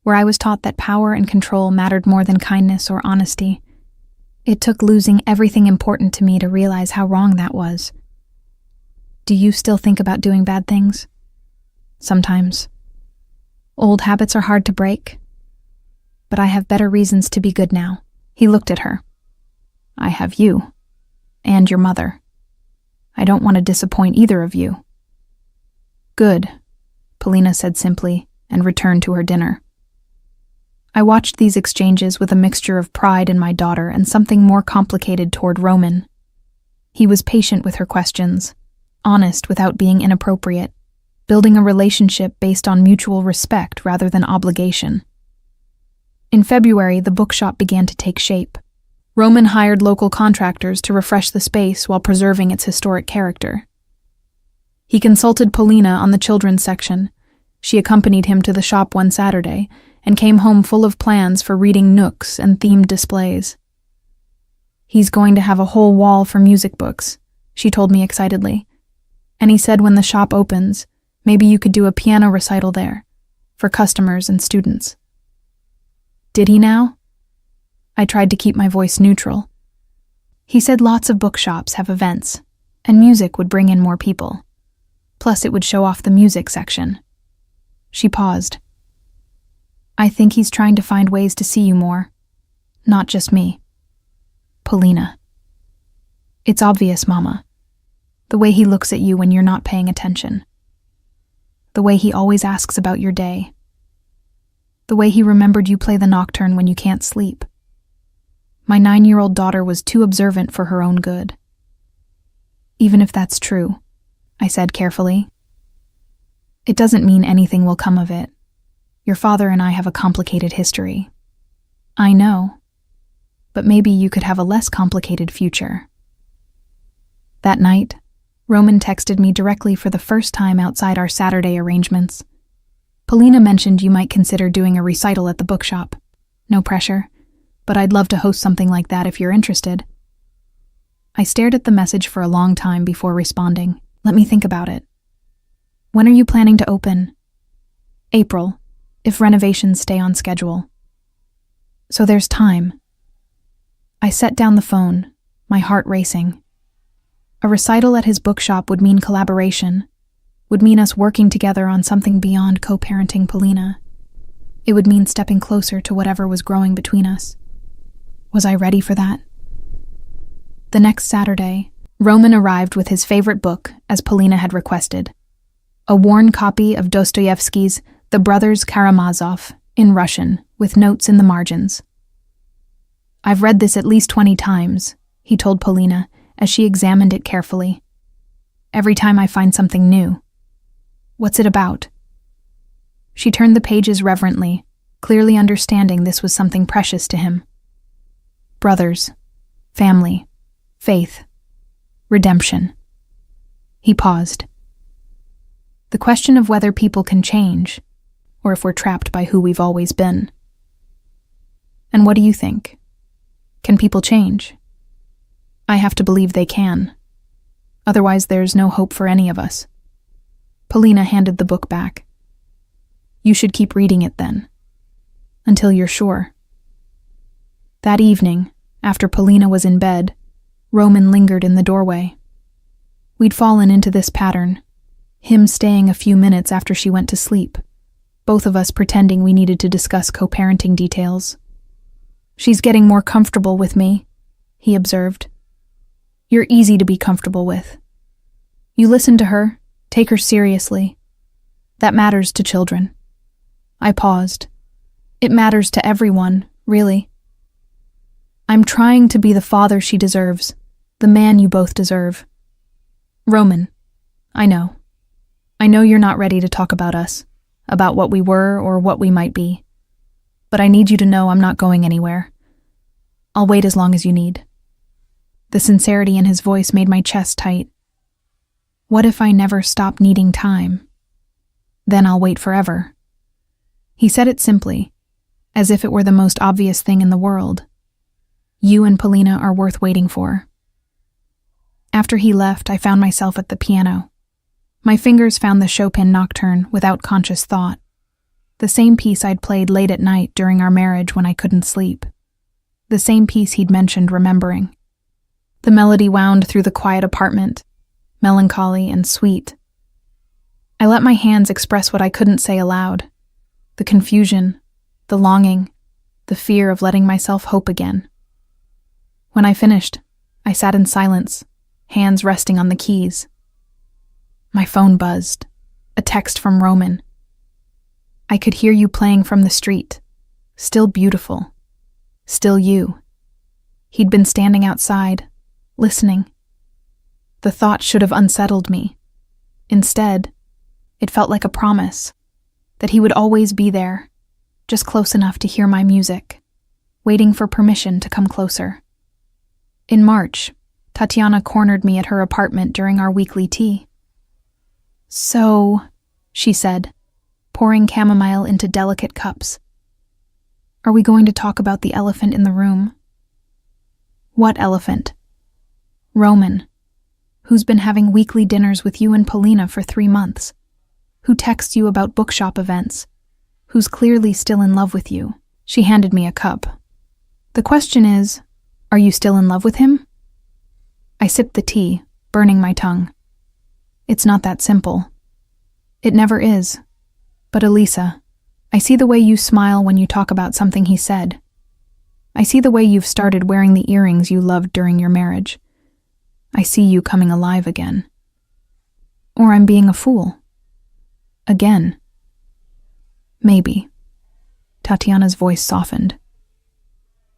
where I was taught that power and control mattered more than kindness or honesty. It took losing everything important to me to realize how wrong that was. Do you still think about doing bad things? Sometimes. Old habits are hard to break, but I have better reasons to be good now. He looked at her. I have you, and your mother. I don't want to disappoint either of you. Good, Polina said simply, and returned to her dinner. I watched these exchanges with a mixture of pride in my daughter and something more complicated toward Roman. He was patient with her questions, honest without being inappropriate, building a relationship based on mutual respect rather than obligation. In February, the bookshop began to take shape. Roman hired local contractors to refresh the space while preserving its historic character. He consulted Polina on the children's section. She accompanied him to the shop one Saturday and came home full of plans for reading nooks and themed displays. He's going to have a whole wall for music books, she told me excitedly. And he said when the shop opens, maybe you could do a piano recital there, for customers and students. Did he now? I tried to keep my voice neutral. He said lots of bookshops have events, and music would bring in more people. Plus it would show off the music section. She paused. I think he's trying to find ways to see you more. Not just me. Polina. It's obvious, Mama. The way he looks at you when you're not paying attention. The way he always asks about your day. The way he remembered you play the nocturne when you can't sleep. My 9-year-old daughter was too observant for her own good. Even if that's true, I said carefully, it doesn't mean anything will come of it. Your father and I have a complicated history. I know, but maybe you could have a less complicated future. That night, Roman texted me directly for the first time outside our Saturday arrangements. Polina mentioned you might consider doing a recital at the bookshop. No pressure, but I'd love to host something like that if you're interested. I stared at the message for a long time before responding. Let me think about it. When are you planning to open? April, if renovations stay on schedule. So there's time. I set down the phone, my heart racing. A recital at his bookshop would mean collaboration, would mean us working together on something beyond co-parenting Polina. It would mean stepping closer to whatever was growing between us. Was I ready for that? The next Saturday, Roman arrived with his favorite book, as Polina had requested. A worn copy of Dostoevsky's The Brothers Karamazov, in Russian, with notes in the margins. I've read this at least 20 times, he told Polina, as she examined it carefully. Every time I find something new. What's it about? She turned the pages reverently, clearly understanding this was something precious to him. Brothers, family, faith, redemption. He paused. The question of whether people can change, or if we're trapped by who we've always been. And what do you think? Can people change? I have to believe they can. Otherwise, there's no hope for any of us. Polina handed the book back. You should keep reading it then. Until you're sure. That evening, after Polina was in bed, Roman lingered in the doorway. We'd fallen into this pattern, him staying a few minutes after she went to sleep, both of us pretending we needed to discuss co-parenting details. She's getting more comfortable with me, he observed. You're easy to be comfortable with. You listen to her, take her seriously. That matters to children. I paused. It matters to everyone, really. I'm trying to be the father she deserves, the man you both deserve. Roman, I know. I know you're not ready to talk about us, about what we were or what we might be. But I need you to know I'm not going anywhere. I'll wait as long as you need. The sincerity in his voice made my chest tight. What if I never stop needing time? Then I'll wait forever. He said it simply, as if it were the most obvious thing in the world. You and Polina are worth waiting for. After he left, I found myself at the piano, My fingers found the Chopin Nocturne without conscious thought, the same piece I'd played late at night during our marriage when I couldn't sleep, the same piece he'd mentioned remembering. The melody wound through the quiet apartment, melancholy and sweet. I let my hands express what I couldn't say aloud, the confusion, the longing, the fear of letting myself hope again. When I finished, I sat in silence, hands resting on the keys. My phone buzzed, a text from Roman. I could hear you playing from the street, still beautiful, still you. He'd been standing outside, listening. The thought should have unsettled me. Instead, it felt like a promise that he would always be there, just close enough to hear my music, waiting for permission to come closer. In March, Tatiana cornered me at her apartment during our weekly tea. "So," she said, pouring chamomile into delicate cups, "are we going to talk about the elephant in the room?" "What elephant?" "Roman, who's been having weekly dinners with you and Polina for 3 months, who texts you about bookshop events, who's clearly still in love with you." She handed me a cup. "The question is, are you still in love with him?" I sipped the tea, burning my tongue. "It's not that simple. It never is. But Elisa, I see the way you smile when you talk about something he said. I see the way you've started wearing the earrings you loved during your marriage. I see you coming alive again. Or I'm being a fool. Again. Maybe." Tatiana's voice softened.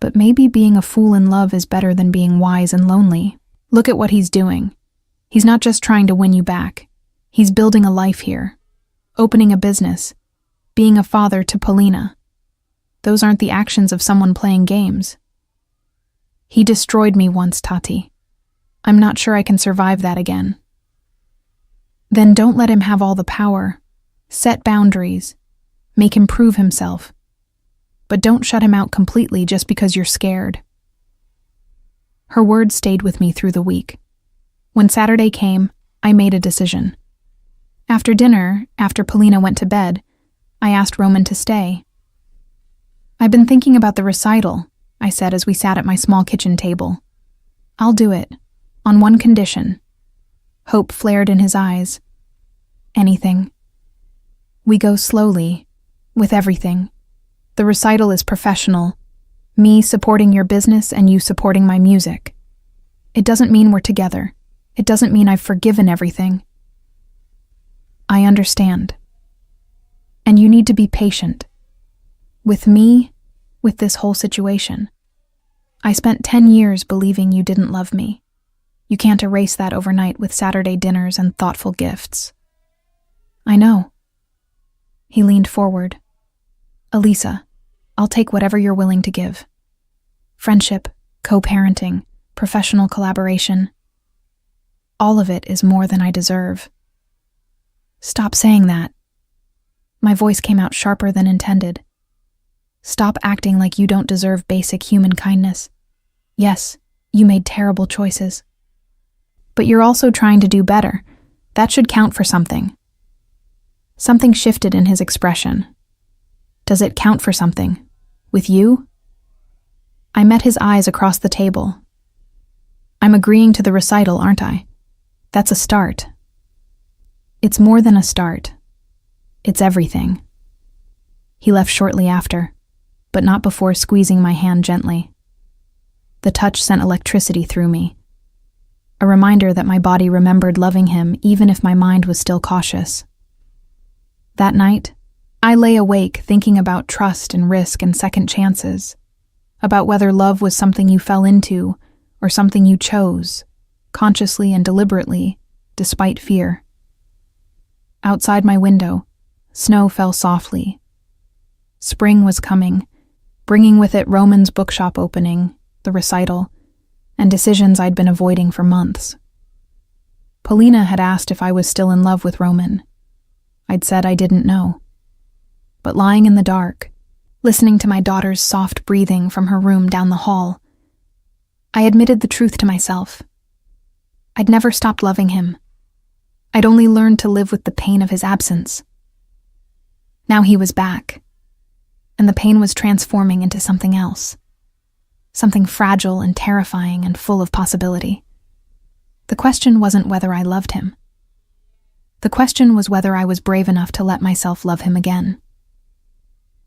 "But maybe being a fool in love is better than being wise and lonely. Look at what he's doing. He's not just trying to win you back. He's building a life here, opening a business, being a father to Polina. Those aren't the actions of someone playing games. He destroyed me once, Tati. I'm not sure I can survive that again." "Then don't let him have all the power. Set boundaries. Make him prove himself. But don't shut him out completely just because you're scared." Her words stayed with me through the week. When Saturday came, I made a decision. After dinner, after Polina went to bed, I asked Roman to stay. "I've been thinking about the recital," I said as we sat at my small kitchen table. "I'll do it, on one condition." Hope flared in his eyes. "Anything." "We go slowly, with everything. The recital is professional, me supporting your business and you supporting my music. It doesn't mean we're together. It doesn't mean I've forgiven everything." "I understand. And you need to be patient. With me, with this whole situation. I spent 10 years believing you didn't love me. You can't erase that overnight with Saturday dinners and thoughtful gifts." "I know." He leaned forward. "Elisa, I'll take whatever you're willing to give. Friendship, co-parenting, professional collaboration. All of it is more than I deserve." "Stop saying that." My voice came out sharper than intended. "Stop acting like you don't deserve basic human kindness. Yes, you made terrible choices. But you're also trying to do better. That should count for something." Something shifted in his expression. "Does it count for something? With you?" I met his eyes across the table. "I'm agreeing to the recital, aren't I? That's a start." "It's more than a start. It's everything." He left shortly after, but not before squeezing my hand gently. The touch sent electricity through me, a reminder that my body remembered loving him even if my mind was still cautious. That night, I lay awake thinking about trust and risk and second chances, about whether love was something you fell into or something you chose, consciously and deliberately, despite fear. Outside my window, snow fell softly. Spring was coming, bringing with it Roman's bookshop opening, the recital, and decisions I'd been avoiding for months. Polina had asked if I was still in love with Roman. I'd said I didn't know. But lying in the dark, listening to my daughter's soft breathing from her room down the hall, I admitted the truth to myself. I'd never stopped loving him. I'd only learned to live with the pain of his absence. Now he was back, and the pain was transforming into something else. Something fragile and terrifying and full of possibility. The question wasn't whether I loved him. The question was whether I was brave enough to let myself love him again.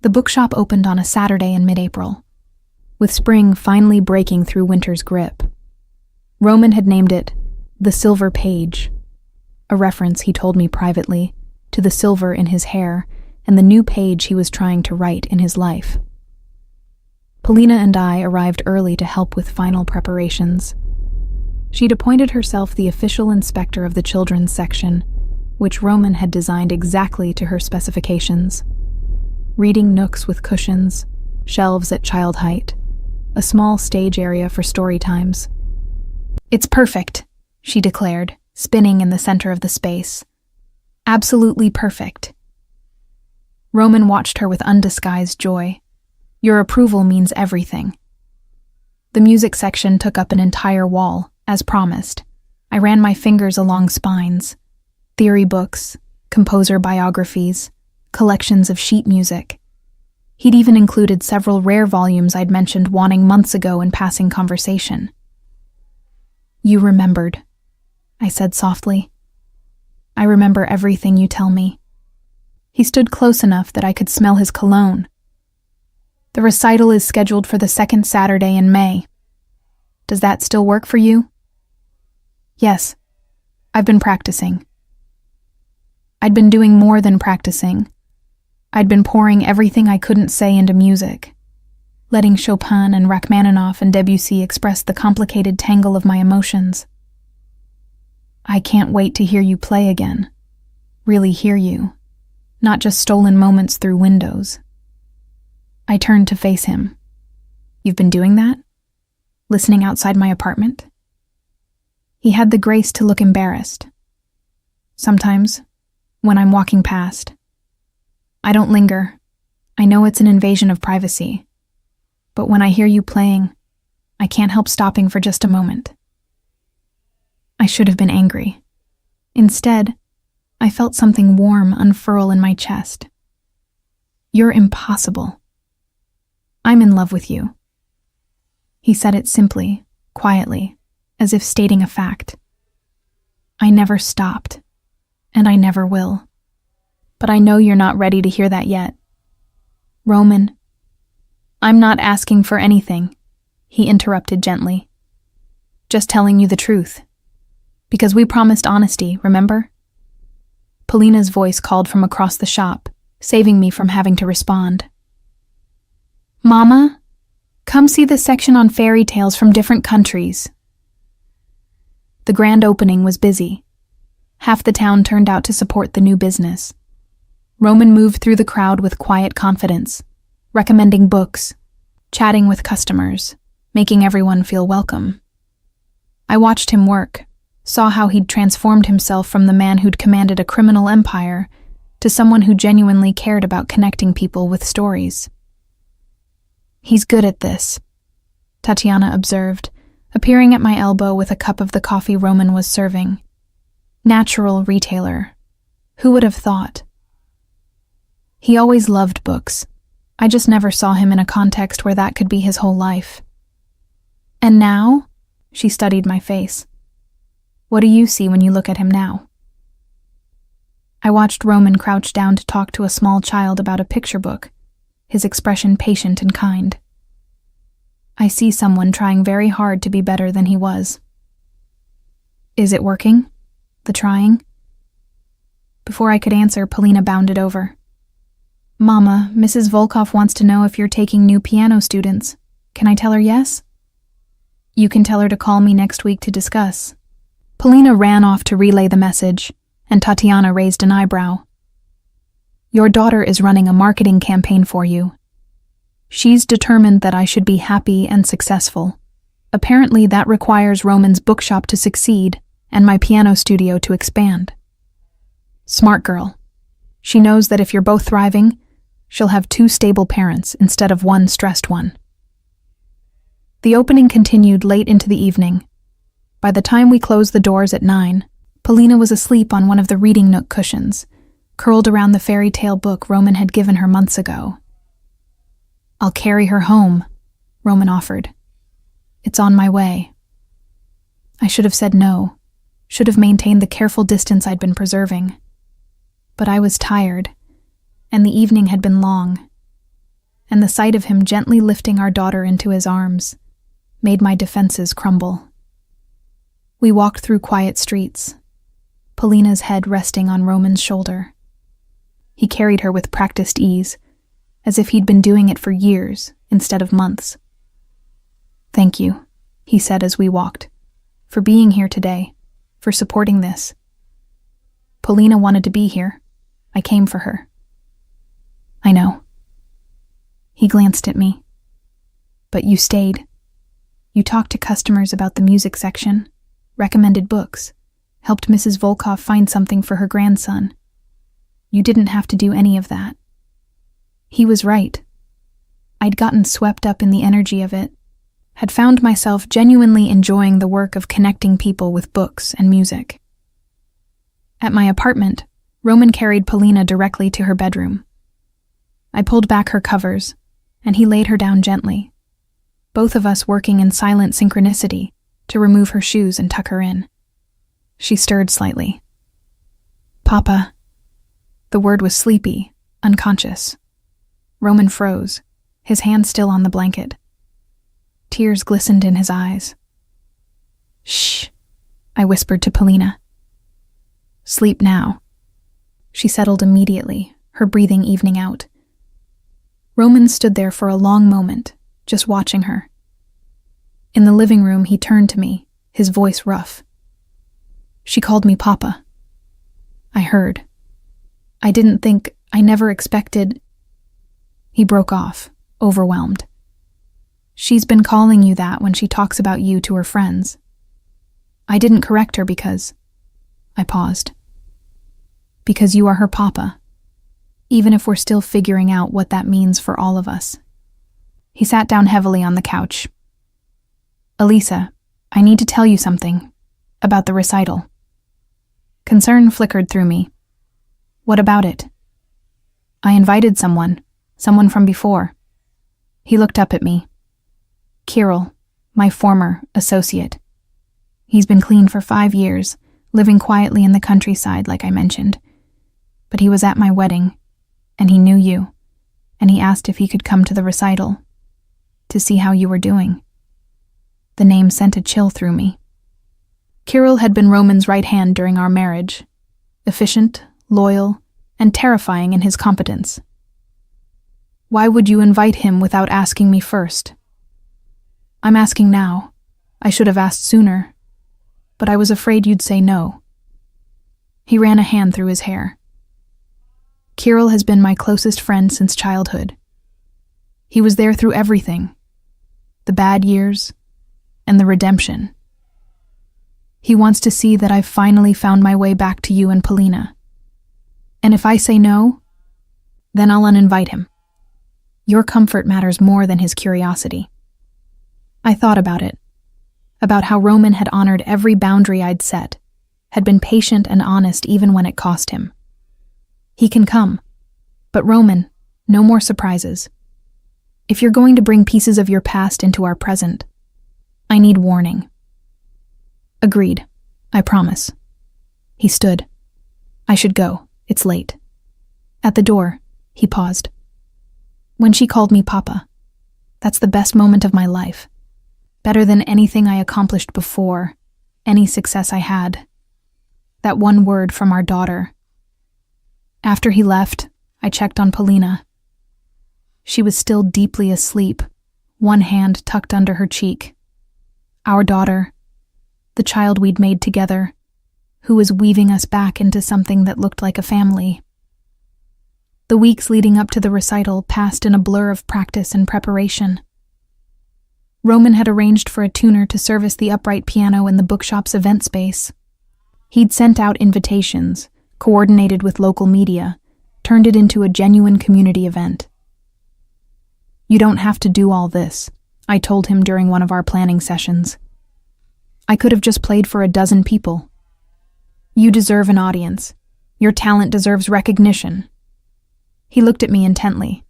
The bookshop opened on a Saturday in mid-April, with spring finally breaking through winter's grip. Roman had named it The Silver Page, a reference, he told me privately, to the silver in his hair and the new page he was trying to write in his life. Polina and I arrived early to help with final preparations. She'd appointed herself the official inspector of the children's section, which Roman had designed exactly to her specifications. Reading nooks with cushions, shelves at child height, a small stage area for story times. "It's perfect," she declared, spinning in the center of the space. "Absolutely perfect." Roman watched her with undisguised joy. "Your approval means everything." The music section took up an entire wall, as promised. I ran my fingers along spines. Theory books, composer biographies, collections of sheet music. He'd even included several rare volumes I'd mentioned wanting months ago in passing conversation. "You remembered," I said softly. "I remember everything you tell me." He stood close enough that I could smell his cologne. "The recital is scheduled for the second Saturday in May. Does that still work for you?" "Yes. I've been practicing." I'd been doing more than practicing. I'd been pouring everything I couldn't say into music, letting Chopin and Rachmaninoff and Debussy express the complicated tangle of my emotions. "I can't wait to hear you play again. Really hear you. Not just stolen moments through windows." I turned to face him. "You've been doing that? Listening outside my apartment?" He had the grace to look embarrassed. "Sometimes, when I'm walking past. I don't linger. I know it's an invasion of privacy. But when I hear you playing, I can't help stopping for just a moment." I should have been angry. Instead, I felt something warm unfurl in my chest. "You're impossible. I'm in love with you." He said it simply, quietly, as if stating a fact. I never stopped, and I never will. But I know you're not ready to hear that yet. "Roman, I'm not asking for anything," he interrupted gently. "Just telling you the truth. Because we promised honesty, remember?" Polina's voice called from across the shop, saving me from having to respond. "Mama, come see the section on fairy tales from different countries." The grand opening was busy. Half the town turned out to support the new business. Roman moved through the crowd with quiet confidence, recommending books, chatting with customers, making everyone feel welcome. I watched him work, saw how he'd transformed himself from the man who'd commanded a criminal empire to someone who genuinely cared about connecting people with stories. "He's good at this," Tatiana observed, appearing at my elbow with a cup of the coffee Roman was serving. "Natural retailer. Who would have thought?" He always loved books. I just never saw him in a context where that could be his whole life. "And now?" She studied my face. "What do you see when you look at him now?" I watched Roman crouch down to talk to a small child about a picture book, his expression patient and kind. I see someone trying very hard to be better than he was. "Is it working? The trying?" Before I could answer, Polina bounded over. "Mama, Mrs. Volkov wants to know if you're taking new piano students. Can I tell her yes?" "You can tell her to call me next week to discuss." Polina ran off to relay the message, and Tatiana raised an eyebrow. "Your daughter is running a marketing campaign for you. She's determined that I should be happy and successful. Apparently that requires Roman's bookshop to succeed and my piano studio to expand. Smart girl. She knows that if you're both thriving, she'll have 2 stable parents instead of 1 stressed one." The opening continued late into the evening. By the time we closed the doors at 9, Polina was asleep on one of the reading nook cushions, curled around the fairy tale book Roman had given her months ago. "I'll carry her home," Roman offered. "It's on my way." I should have said no, should have maintained the careful distance I'd been preserving. But I was tired, and the evening had been long, and the sight of him gently lifting our daughter into his arms made my defenses crumble. We walked through quiet streets, Polina's head resting on Roman's shoulder. He carried her with practiced ease, as if he'd been doing it for years instead of months. "Thank you," he said as we walked, "for being here today, for supporting this. Polina wanted to be here. I came for her." "I know." He glanced at me. "But you stayed. You talked to customers about the music section, recommended books, helped Mrs. Volkov find something for her grandson. You didn't have to do any of that." He was right. I'd gotten swept up in the energy of it, had found myself genuinely enjoying the work of connecting people with books and music. At my apartment, Roman carried Polina directly to her bedroom. I pulled back her covers, and he laid her down gently, both of us working in silent synchronicity to remove her shoes and tuck her in. She stirred slightly. "Papa." The word was sleepy, unconscious. Roman froze, his hand still on the blanket. Tears glistened in his eyes. "Shh," I whispered to Polina. "Sleep now." She settled immediately, her breathing evening out. Roman stood there for a long moment, just watching her. In the living room, he turned to me, his voice rough. "She called me Papa." I heard. I never expected. He broke off, overwhelmed. "She's been calling you that when she talks about you to her friends." I didn't correct her because... I paused. "Because you are her papa, even if we're still figuring out what that means for all of us." He sat down heavily on the couch. "Elisa, I need to tell you something about the recital." Concern flickered through me. "What about it?" "I invited someone from before." He looked up at me. "Kirill, my former associate. He's been clean for 5 years, living quietly in the countryside like I mentioned. But he was at my wedding, and he knew you, and he asked if he could come to the recital, to see how you were doing." The name sent a chill through me. Kirill had been Roman's right hand during our marriage, efficient, loyal, and terrifying in his competence. "Why would you invite him without asking me first?" "I'm asking now. I should have asked sooner, but I was afraid you'd say no." He ran a hand through his hair. "Kirill has been my closest friend since childhood. He was there through everything, the bad years and the redemption. He wants to see that I've finally found my way back to you and Polina. And if I say no, then I'll uninvite him. Your comfort matters more than his curiosity." I thought about it, about how Roman had honored every boundary I'd set, had been patient and honest even when it cost him. He can come, but Roman, no more surprises. If you're going to bring pieces of your past into our present, I need warning. "Agreed, I promise." He stood. "I should go. It's late." At the door, he paused. "When she called me Papa, that's the best moment of my life. Better than anything I accomplished before, any success I had. That one word from our daughter." After he left, I checked on Polina. She was still deeply asleep, one hand tucked under her cheek. Our daughter, the child we'd made together, who was weaving us back into something that looked like a family. The weeks leading up to the recital passed in a blur of practice and preparation. Roman had arranged for a tuner to service the upright piano in the bookshop's event space. He'd sent out invitations, coordinated with local media, turned it into a genuine community event. "You don't have to do all this," I told him during one of our planning sessions. "I could have just played for a dozen people." You deserve an audience. Your talent deserves recognition." He looked at me intently.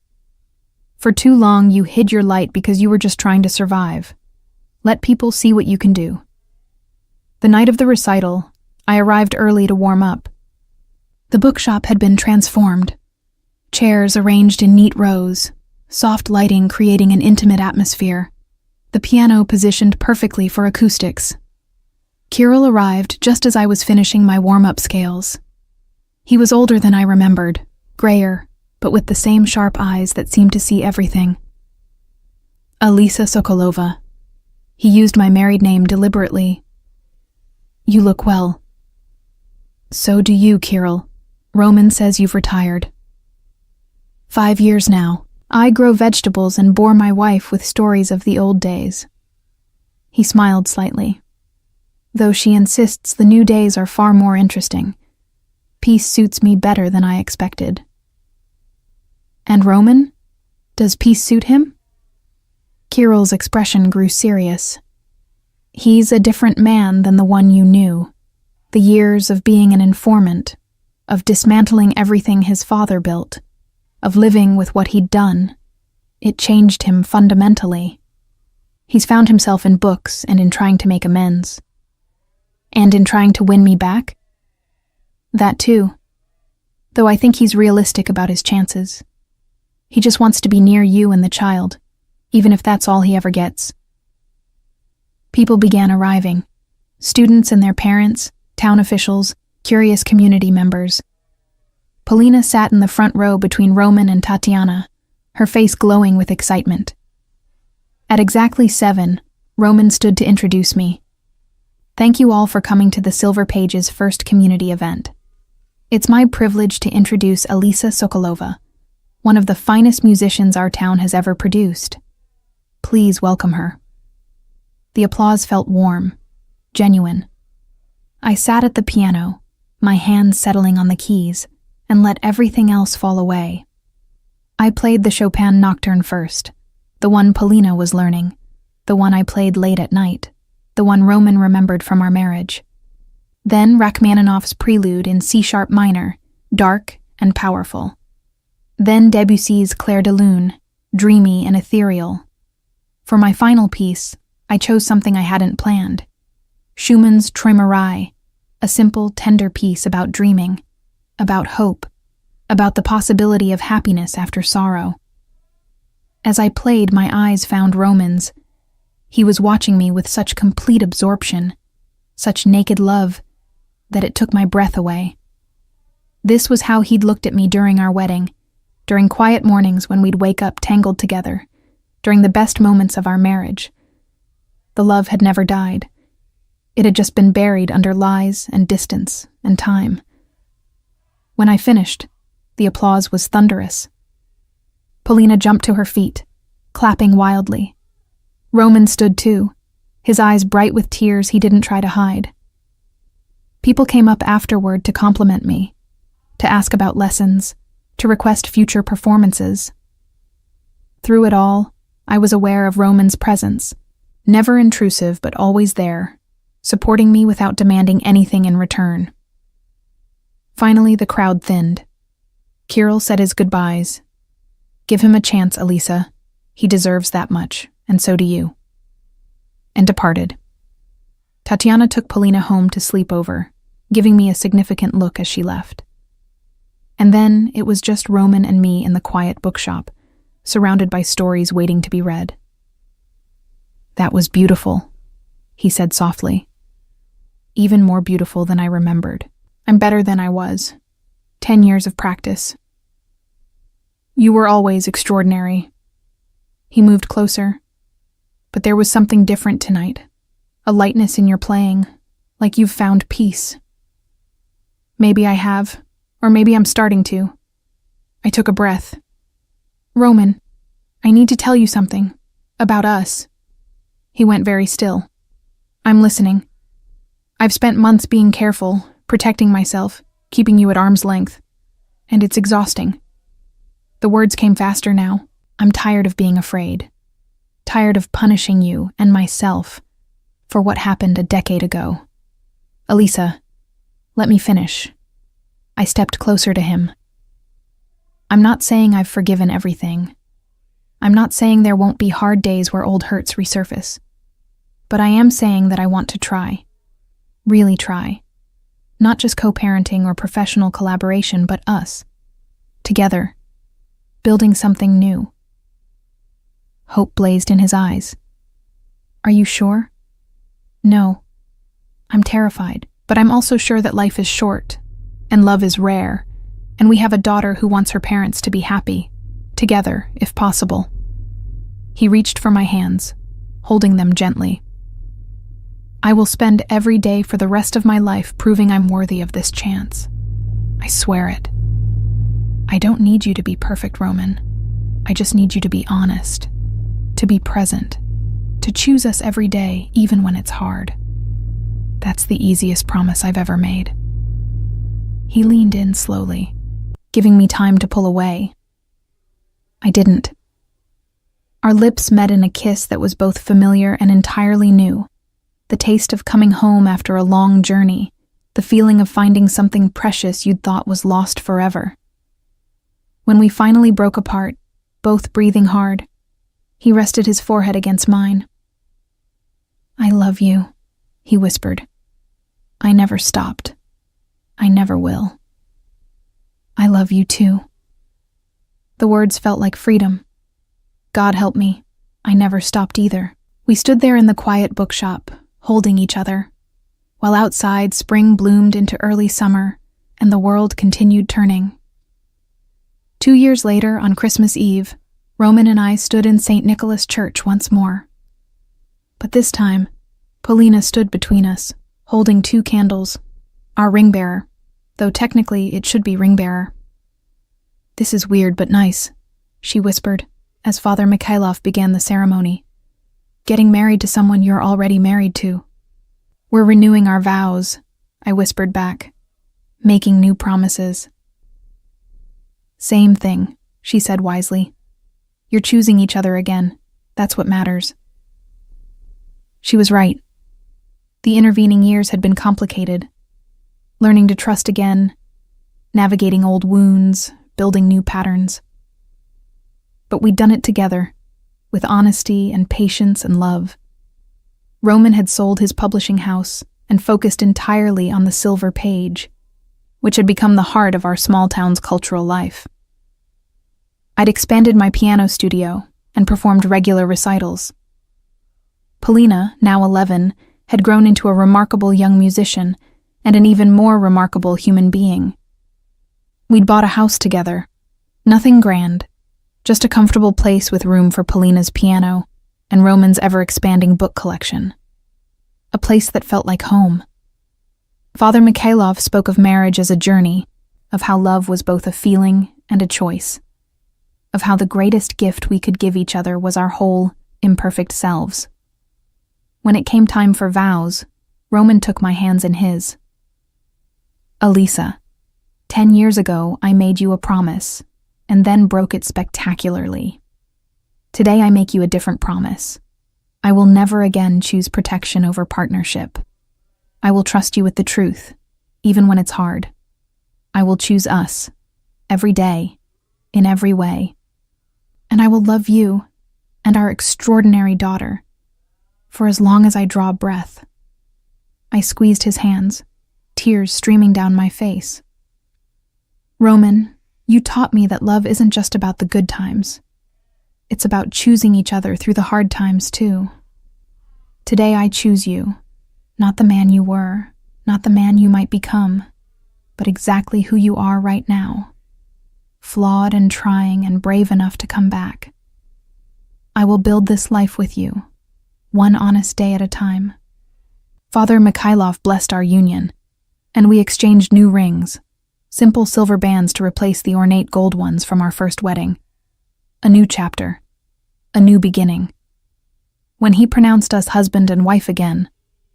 "For too long, you hid your light because you were just trying to survive. Let people see what you can do." The night of the recital, I arrived early to warm up. The bookshop had been transformed. Chairs arranged in neat rows, soft lighting creating an intimate atmosphere, the piano positioned perfectly for acoustics. Kirill arrived just as I was finishing my warm-up scales. He was older than I remembered, grayer, but with the same sharp eyes that seemed to see everything. "Alisa Sokolova." He used my married name deliberately. "You look well." "So do you, Kirill. Roman says you've retired." 5 years now. I grow vegetables and bore my wife with stories of the old days. He smiled slightly. Though she insists the new days are far more interesting. Peace suits me better than I expected. "And Roman? Does peace suit him?" Kirill's expression grew serious. "He's a different man than the one you knew. The years of being an informant, of dismantling everything his father built, of living with what he'd done. It changed him fundamentally. He's found himself in books and in trying to make amends. And in trying to win me back? That too. Though I think he's realistic about his chances. He just wants to be near you and the child, even if that's all he ever gets." People began arriving. Students and their parents, town officials, curious community members. Polina sat in the front row between Roman and Tatiana, her face glowing with excitement. At exactly 7, Roman stood to introduce me. "Thank you all for coming to the Silver Pages' first community event. It's my privilege to introduce Alisa Sokolova, one of the finest musicians our town has ever produced. Please welcome her." The applause felt warm, genuine. I sat at the piano, my hands settling on the keys, and let everything else fall away. I played the Chopin Nocturne first, the one Polina was learning, the one I played late at night, the one Roman remembered from our marriage. Then Rachmaninoff's Prelude in C-sharp minor, dark and powerful. Then Debussy's Clair de Lune, dreamy and ethereal. For my final piece, I chose something I hadn't planned. Schumann's Träumerei, a simple, tender piece about dreaming, about hope, about the possibility of happiness after sorrow. As I played, my eyes found Roman's. He was watching me with such complete absorption, such naked love, that it took my breath away. This was how he'd looked at me during our wedding, during quiet mornings when we'd wake up tangled together, during the best moments of our marriage. The love had never died. It had just been buried under lies and distance and time. When I finished, the applause was thunderous. Polina jumped to her feet, clapping wildly. Roman stood too, his eyes bright with tears he didn't try to hide. People came up afterward to compliment me, to ask about lessons, to request future performances. Through it all, I was aware of Roman's presence, never intrusive but always there, supporting me without demanding anything in return. Finally, the crowd thinned. Kirill said his goodbyes. "Give him a chance, Alisa. He deserves that much, and so do you." And departed. Tatiana took Polina home to sleep over, giving me a significant look as she left. And then it was just Roman and me in the quiet bookshop, surrounded by stories waiting to be read. "That was beautiful," he said softly. "Even more beautiful than I remembered. I'm better than I was. 10 years of practice. You were always extraordinary." He moved closer. "But there was something different tonight. A lightness in your playing, like you've found peace." Maybe I have, or maybe I'm starting to. I took a breath. "Roman, I need to tell you something. About us." He went very still. "I'm listening. I've spent months being careful, protecting myself, keeping you at arm's length. And it's exhausting." The words came faster now. "I'm tired of being afraid. Tired of punishing you and myself for what happened a decade ago. Alisa, Let me finish. I stepped closer to him. I'm not saying I've forgiven everything. I'm not saying there won't be hard days where old hurts resurface. But I am saying that I want to try. Really try. Not just co-parenting or professional collaboration, but us. Together. Building something new. Hope blazed in his eyes. Are you sure? No. I'm terrified, but I'm also sure that life is short, and love is rare, and we have a daughter who wants her parents to be happy, together, if possible. He reached for my hands, holding them gently. I will spend every day for the rest of my life proving I'm worthy of this chance. I swear it. I don't need you to be perfect, Roman. I just need you to be honest, to be present, to choose us every day, even when it's hard. That's the easiest promise I've ever made. He leaned in slowly, giving me time to pull away. I didn't. Our lips met in a kiss that was both familiar and entirely new. The taste of coming home after a long journey, the feeling of finding something precious you'd thought was lost forever. When we finally broke apart, both breathing hard, he rested his forehead against mine. I love you, he whispered. I never stopped. I never will. I love you too. The words felt like freedom. God help me, I never stopped either. We stood there in the quiet bookshop, holding each other, while outside spring bloomed into early summer and the world continued turning. 2 years later, on Christmas Eve, Roman and I stood in St. Nicholas Church once more. But this time, Polina stood between us, holding 2 candles, our ring bearer, though technically it should be ring bearer. This is weird but nice, she whispered, as Father Mikhailov began the ceremony. Getting married to someone you're already married to. We're renewing our vows, I whispered back, making new promises. Same thing, she said wisely. You're choosing each other again. That's what matters. She was right. The intervening years had been complicated. Learning to trust again, navigating old wounds, building new patterns. But we'd done it together, with honesty and patience and love. Roman had sold his publishing house and focused entirely on the silver page, which had become the heart of our small town's cultural life. I'd expanded my piano studio and performed regular recitals. Polina, now 11, had grown into a remarkable young musician and an even more remarkable human being. We'd bought a house together. Nothing grand, just a comfortable place with room for Polina's piano and Roman's ever-expanding book collection. A place that felt like home. Father Mikhailov spoke of marriage as a journey, of how love was both a feeling and a choice, of how the greatest gift we could give each other was our whole, imperfect selves. When it came time for vows, Roman took my hands in his. Elisa, 10 years ago I made you a promise, and then broke it spectacularly. Today I make you a different promise. I will never again choose protection over partnership. I will trust you with the truth, even when it's hard. I will choose us, every day, in every way. And I will love you and our extraordinary daughter, for as long as I draw breath. I squeezed his hands, tears streaming down my face. Roman, you taught me that love isn't just about the good times. It's about choosing each other through the hard times, too. Today I choose you, not the man you were, not the man you might become, but exactly who you are right now, flawed and trying and brave enough to come back. I will build this life with you, one honest day at a time. Father Mikhailov blessed our union, and we exchanged new rings, simple silver bands to replace the ornate gold ones from our first wedding. A new chapter, a new beginning. When he pronounced us husband and wife again,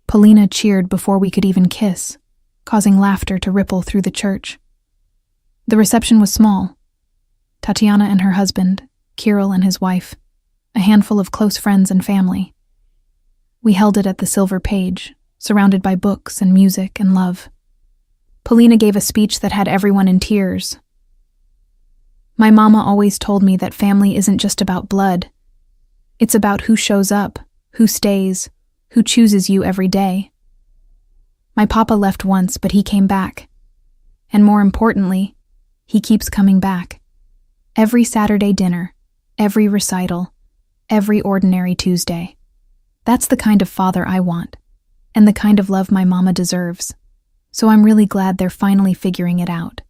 Polina cheered before we could even kiss, causing laughter to ripple through the church. The reception was small. Tatiana and her husband, Kirill and his wife, a handful of close friends and family. We held it at the Silver Page, surrounded by books and music and love. Polina gave a speech that had everyone in tears. My mama always told me that family isn't just about blood. It's about who shows up, who stays, who chooses you every day. My papa left once, but he came back. And more importantly, he keeps coming back. Every Saturday dinner, every recital, every ordinary Tuesday. That's the kind of father I want, and the kind of love my mama deserves. So I'm really glad they're finally figuring it out.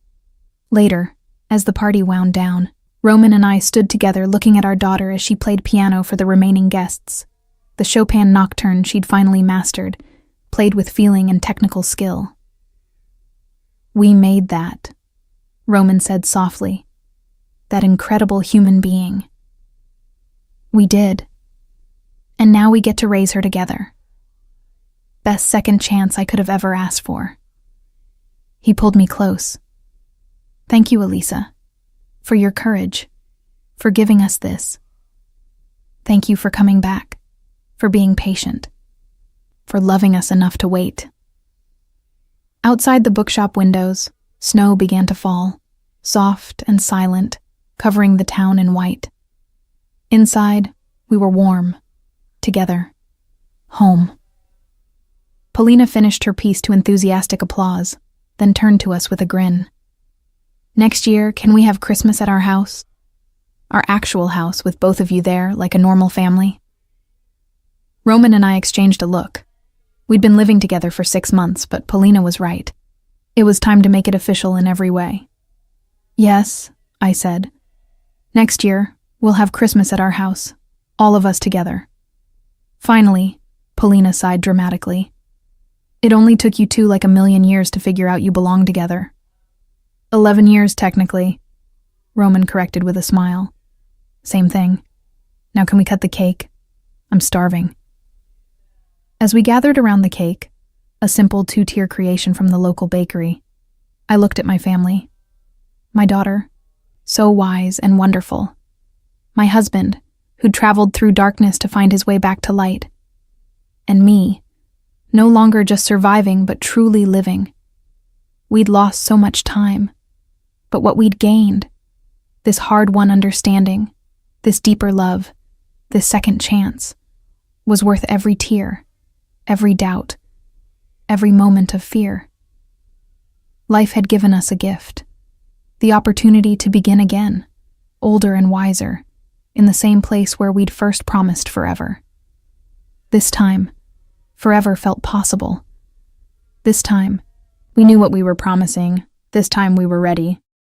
Later, as the party wound down, Roman and I stood together looking at our daughter as she played piano for the remaining guests. The Chopin nocturne she'd finally mastered, played with feeling and technical skill. "We made that," Roman said softly. "That incredible human being. We did. And now we get to raise her together. Best second chance I could have ever asked for." He pulled me close. "Thank you, Elisa, for your courage, for giving us this. Thank you for coming back, for being patient, for loving us enough to wait." Outside the bookshop windows, snow began to fall, soft and silent, covering the town in white. Inside, we were warm, together, home. Polina finished her piece to enthusiastic applause, then turned to us with a grin. "Next year, can we have Christmas at our house? Our actual house with both of you there, like a normal family?" Roman and I exchanged a look. We'd been living together for 6 months, but Polina was right. It was time to make it official in every way. "Yes," I said. "Next year, we'll have Christmas at our house, all of us together." Finally, Polina sighed dramatically. "It only took you two like a million years to figure out you belong together." 11 years, technically, Roman corrected with a smile. "Same thing. Now can we cut the cake? I'm starving." As we gathered around the cake, a simple 2-tier creation from the local bakery, I looked at my family. My daughter, so wise and wonderful. My husband, who'd traveled through darkness to find his way back to light. And me, no longer just surviving, but truly living. We'd lost so much time, but what we'd gained, this hard-won understanding, this deeper love, this second chance, was worth every tear, every doubt, every moment of fear. Life had given us a gift, the opportunity to begin again, older and wiser, in the same place where we'd first promised forever. This time, forever felt possible. This time, we knew what we were promising. This time we were ready.